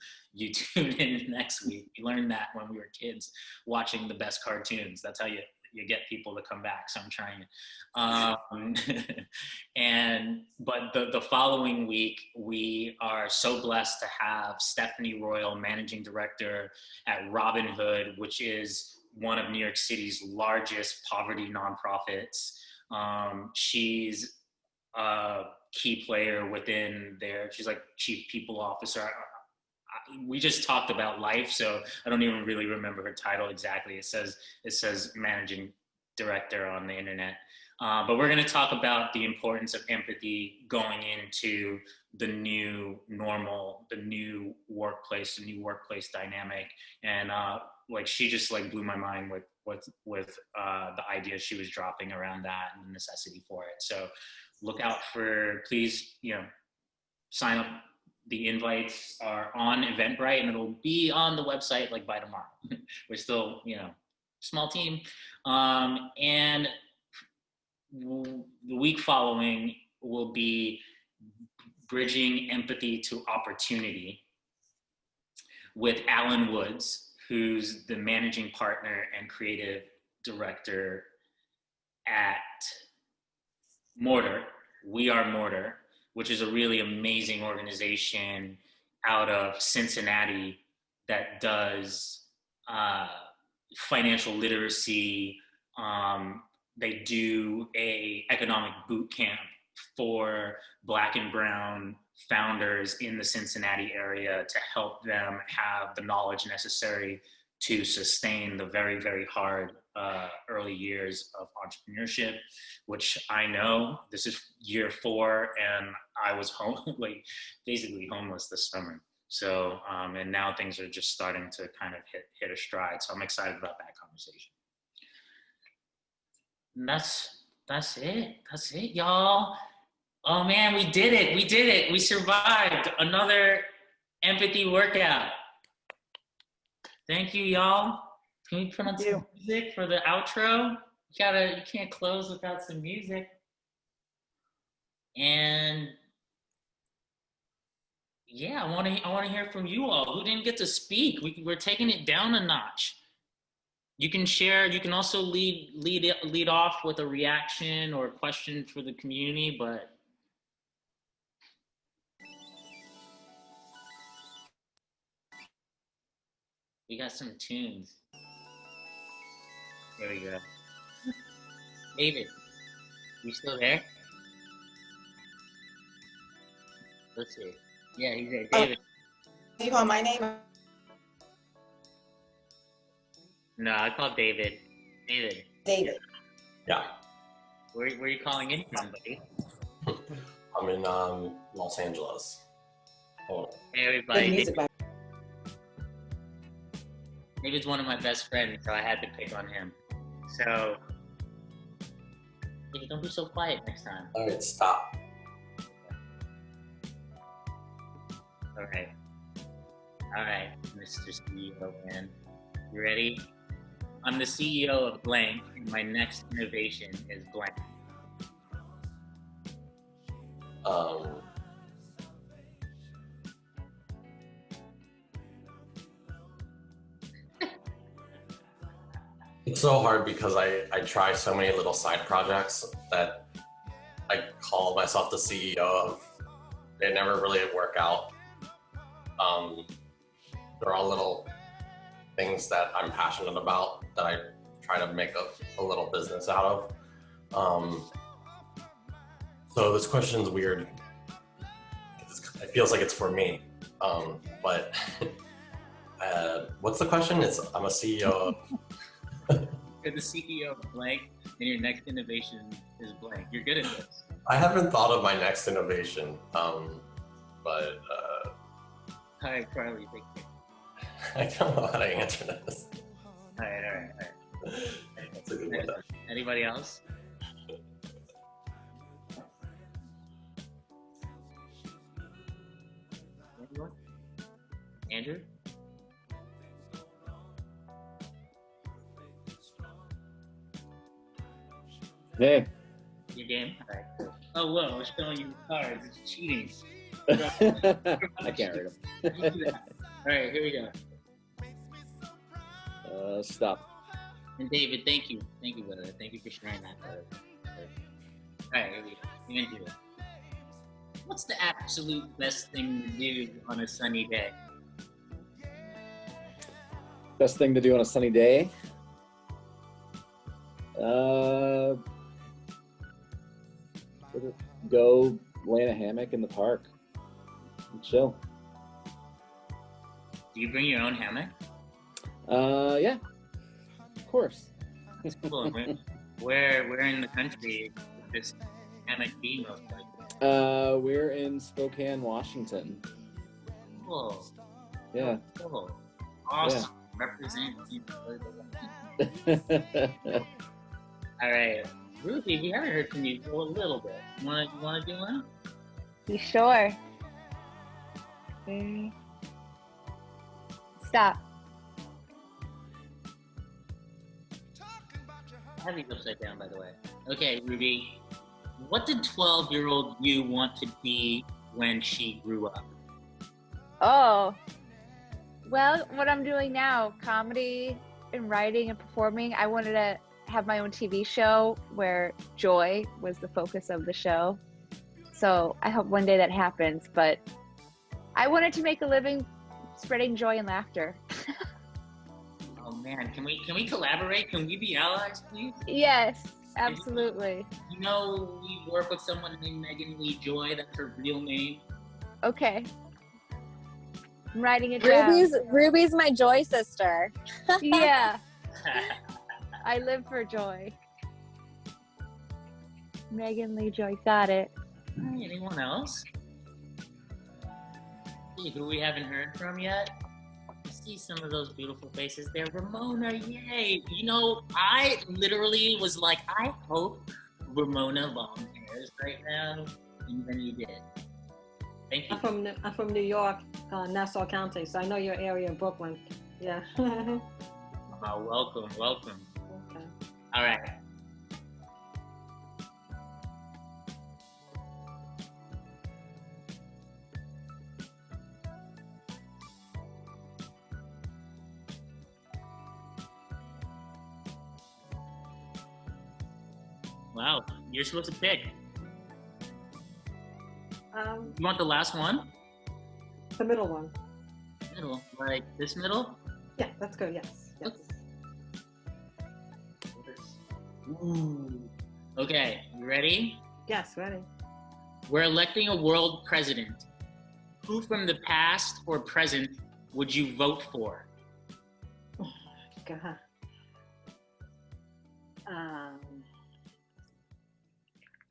tune in next week. We learned that when we were kids watching the best cartoons. That's how you get people to come back. So I'm trying it. But the following week, we are so blessed to have Stephanie Royal, managing director at Robin Hood, which is one of New York City's largest poverty nonprofits. She's a key player within there. She's like chief people officer. We just talked about life, so I don't even really remember her title exactly. It says managing director on the internet. But we're going to talk about the importance of empathy going into the new normal, the new workplace dynamic. And like she just like blew my mind with the ideas she was dropping around that and the necessity for it. So look out for, please, sign up. The invites are on Eventbrite and it'll be on the website like by tomorrow. We're still, small team. And the week following will be Bridging Empathy to Opportunity with Alan Woods, who's the managing partner and creative director at Mortar. We Are Mortar, which is a really amazing organization out of Cincinnati that does financial literacy. They do a economic boot camp for Black and Brown founders in the Cincinnati area to help them have the knowledge necessary to sustain the very, very hard early years of entrepreneurship, which I know this is year 4 and I was basically homeless this summer. So, and now things are just starting to kind of hit a stride. So I'm excited about that conversation. And that's it, y'all. Oh man, we did it. We survived another empathy workout. Thank you, y'all. Can we put on some music for the outro? You can't close without some music. And yeah, I want to hear from you all. Who didn't get to speak? We're taking it down a notch. You can share. You can also lead off with a reaction or a question for the community, but. We got some tunes. There we go. David, you still there? Let's see. Yeah, he's there. David. You call my name? No, I called David. David. Yeah. Where are you calling in from, buddy? I'm in Los Angeles. Oh. Hey, everybody. David's one of my best friends, so I had to pick on him. So, David, don't be so quiet next time. All right, stop. All right, Mr. CEO, man. You ready? I'm the CEO of blank, and my next innovation is blank. It's so hard because I try so many little side projects that I call myself the CEO of. They never really work out. They're all little things that I'm passionate about that I try to make a little business out of. So this question's weird. It feels like it's for me, but what's the question? I'm a CEO of. You're the CEO of blank, and your next innovation is blank. You're good at this. I haven't thought of my next innovation, but All right, Carly, thank you. I don't know how to answer this. All right. That's a good one. Anybody else? Anyone? Andrew? Hey. Yeah, your game? All right, cool. Oh, whoa, I was showing you the cards. It's cheating. I can't read them. All right, here we go. Stop. And David, thank you. Thank you, brother. Thank you for sharing that, brother. All right, here we go. We're going to do it. What's the absolute best thing to do on a sunny day? Best thing to do on a sunny day? Go lay in a hammock in the park and chill. Do you bring your own hammock? Yeah, of course. That's cool. Where in the country would this hammock be most likely? We're in Spokane, Washington. Cool. Yeah. Cool. Awesome. Represent. All right, Ruby, we haven't heard from you for a little bit. You wanna do one? You sure? Stop. I have these upside down, by the way. Okay, Ruby, what did 12-year-old you want to be when she grew up? Oh, well, what I'm doing now, comedy and writing and performing. I wanted to have my own TV show where joy was the focus of the show. So I hope one day that happens, but I wanted to make a living spreading joy and laughter. Oh man, can we collaborate? Can we be allies, please? Yes, absolutely. You know, we work with someone named Megan Lee Joy. That's her real name. Okay. I'm writing it down. Ruby's my joy sister. Yeah. I live for joy. Megan Lee Joy, got it. Anyone else? See who we haven't heard from yet? I see some of those beautiful faces there. Ramona, yay! You know, I literally was like, I hope Ramona volunteers right now, and then you did. Thank you. I'm from New York, Nassau County, so I know your area, Brooklyn. Yeah. Welcome. Okay. All right. Wow, you're supposed to pick. You want the last one? The middle one. Middle, like this middle? Yeah, that's good. Yes. Yes. Ooh. Okay, you ready? Yes, ready. We're electing a world president. Who from the past or present would you vote for? Oh, God.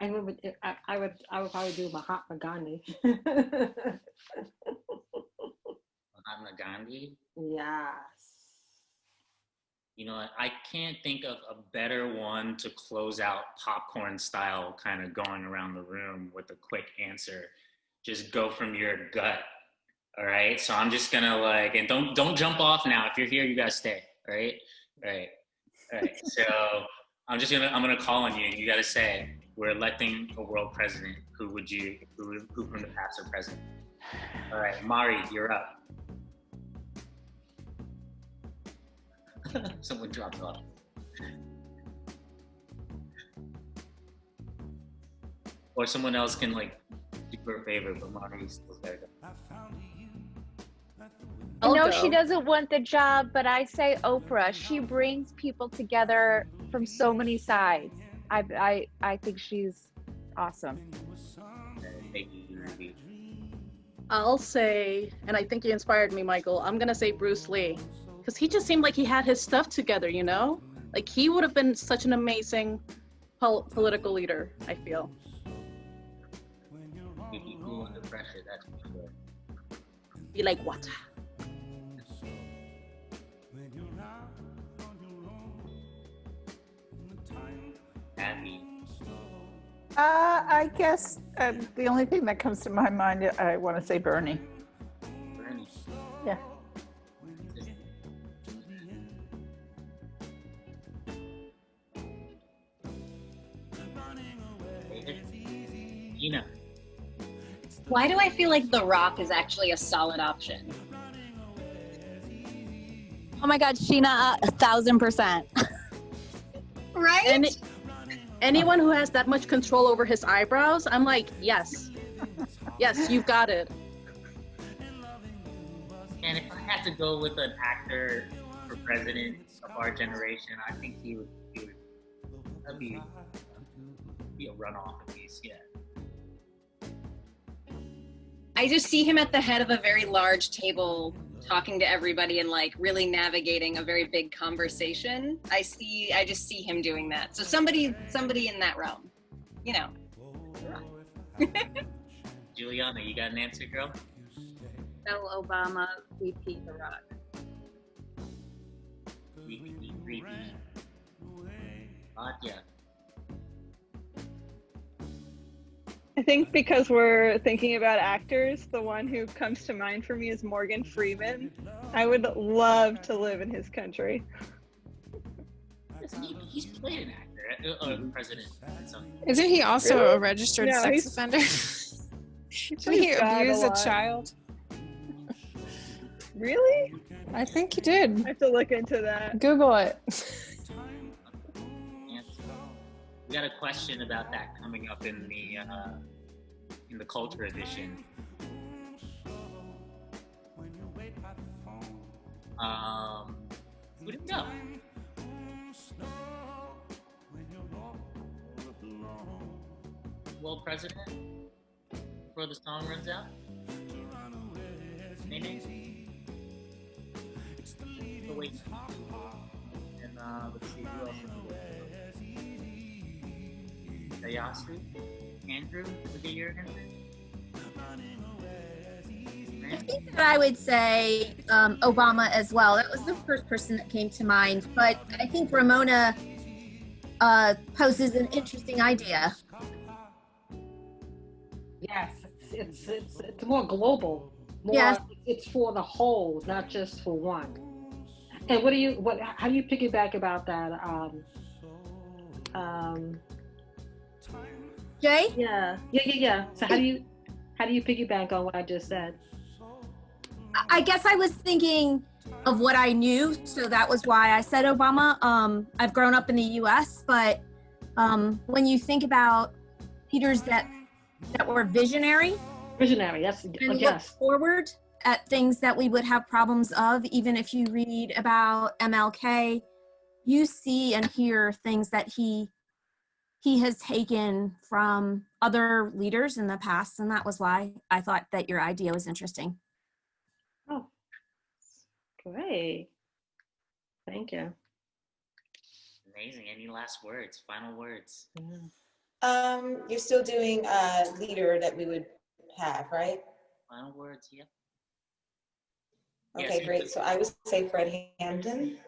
I would probably do Mahatma Gandhi. Mahatma Gandhi? Yes. You know what? I can't think of a better one to close out popcorn style, kind of going around the room with a quick answer. Just go from your gut. All right. So I'm just gonna and don't jump off now. If you're here, you gotta stay. All right. All right. All right. So I'm gonna call on you. You gotta say, we're electing a world president. Who from the past or present? All right, Mari, you're up. Someone dropped off. Or someone else can do her a favor, but Mari's still there. I know she doesn't want the job, but I say Oprah. She brings people together from so many sides. I think she's awesome. Thank you, Ruby. I'll say, and I think you inspired me, Michael, I'm gonna say Bruce Lee. Because he just seemed like he had his stuff together, you know? Like he would have been such an amazing political leader, I feel. He'd be cool under pressure, that's for sure. Be like water. Abby. I guess the only thing that comes to my mind, I want to say Bernie. Bernie. Yeah. Gina. Why do I feel like The Rock is actually a solid option? Oh my God, Sheena, 1,000%. Right? And anyone who has that much control over his eyebrows, I'm like, yes. Yes, you've got it. And if I had to go with an actor for president of our generation, I think he would that'd be a runoff at least, yeah. I just see him at the head of a very large table talking to everybody and like really navigating a very big conversation. I just see him doing that. So somebody in that realm, you know. Juliana, you got an answer, girl? Michelle Obama, VP The Rock. VP. Yeah. I think because we're thinking about actors, the one who comes to mind for me is Morgan Freeman. I would love to live in his country. He's played an actor, or president. Isn't he also Really? a registered No, sex he's- offender? Didn't he He's got abuse a lot. child? Really? I think he did. I have to look into that. Google it. We got a question about that coming up in the culture edition. Who did we go? Well, President, before the song runs out. Nene? Oh, wait. And let's see who else. Yasu? Andrew? Was it your answer? I think that I would say Obama as well. That was the first person that came to mind. But I think Ramona poses an interesting idea. Yes, it's more global. More, Yes. It's for the whole, not just for one. And how do you piggyback about that? Jay? Yeah. So how do you piggyback on what I just said? I guess I was thinking of what I knew, so that was why I said Obama. I've grown up in the U.S., but when you think about leaders that were visionary, that's and look yes. forward at things that we would have problems of, even if you read about MLK, you see and hear things that he has taken from other leaders in the past, and that was why I thought that your idea was interesting. Oh, great. Thank you. Amazing. Any last words? Final words? You're still doing leader that we would have, right? Final words, yeah. Okay, Yes, great. So I would say Fred Hampton.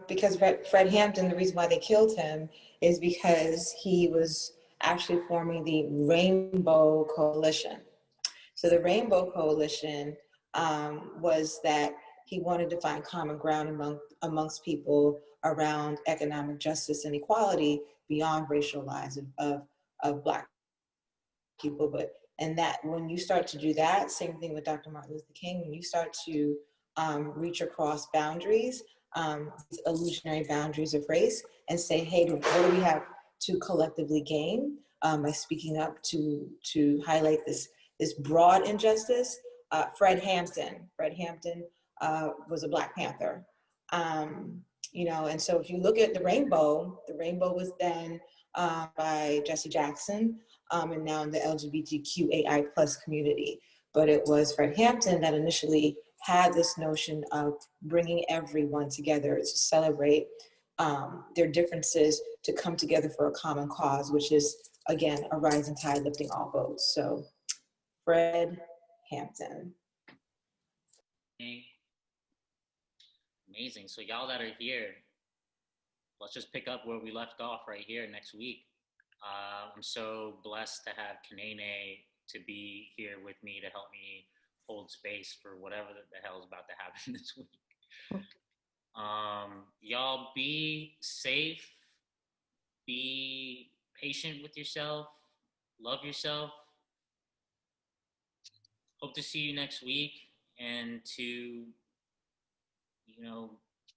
Because Fred Hampton, the reason why they killed him is because he was actually forming the Rainbow Coalition. So the Rainbow Coalition was that he wanted to find common ground amongst people around economic justice and equality beyond racial lines of Black people. And that when you start to do that, same thing with Dr. Martin Luther King, when you start to reach across boundaries, these illusionary boundaries of race, and say, hey, what do we have to collectively gain by speaking up to highlight this broad injustice? Fred Hampton was a Black Panther. And so if you look at the rainbow was then by Jesse Jackson, and now in the LGBTQAI plus community. But it was Fred Hampton that initially had this notion of bringing everyone together to celebrate their differences, to come together for a common cause, which is, again, a rising tide lifting all boats. So Fred Hampton. Amazing. So y'all that are here, let's just pick up where we left off right here next week. I'm so blessed to have Kanene to be here with me to help me hold space for whatever the hell is about to happen this week. Y'all be safe, be patient with yourself, love yourself. Hope to see you next week, and to, you know,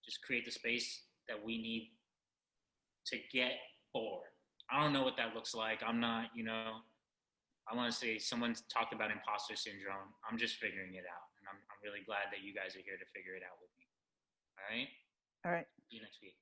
just create the space that we need to get forward. I don't know what that looks like. I'm not, you know, I want to say someone's talked about imposter syndrome. I'm just figuring it out. And I'm really glad that you guys are here to figure it out with me. All right? All right. See you next week.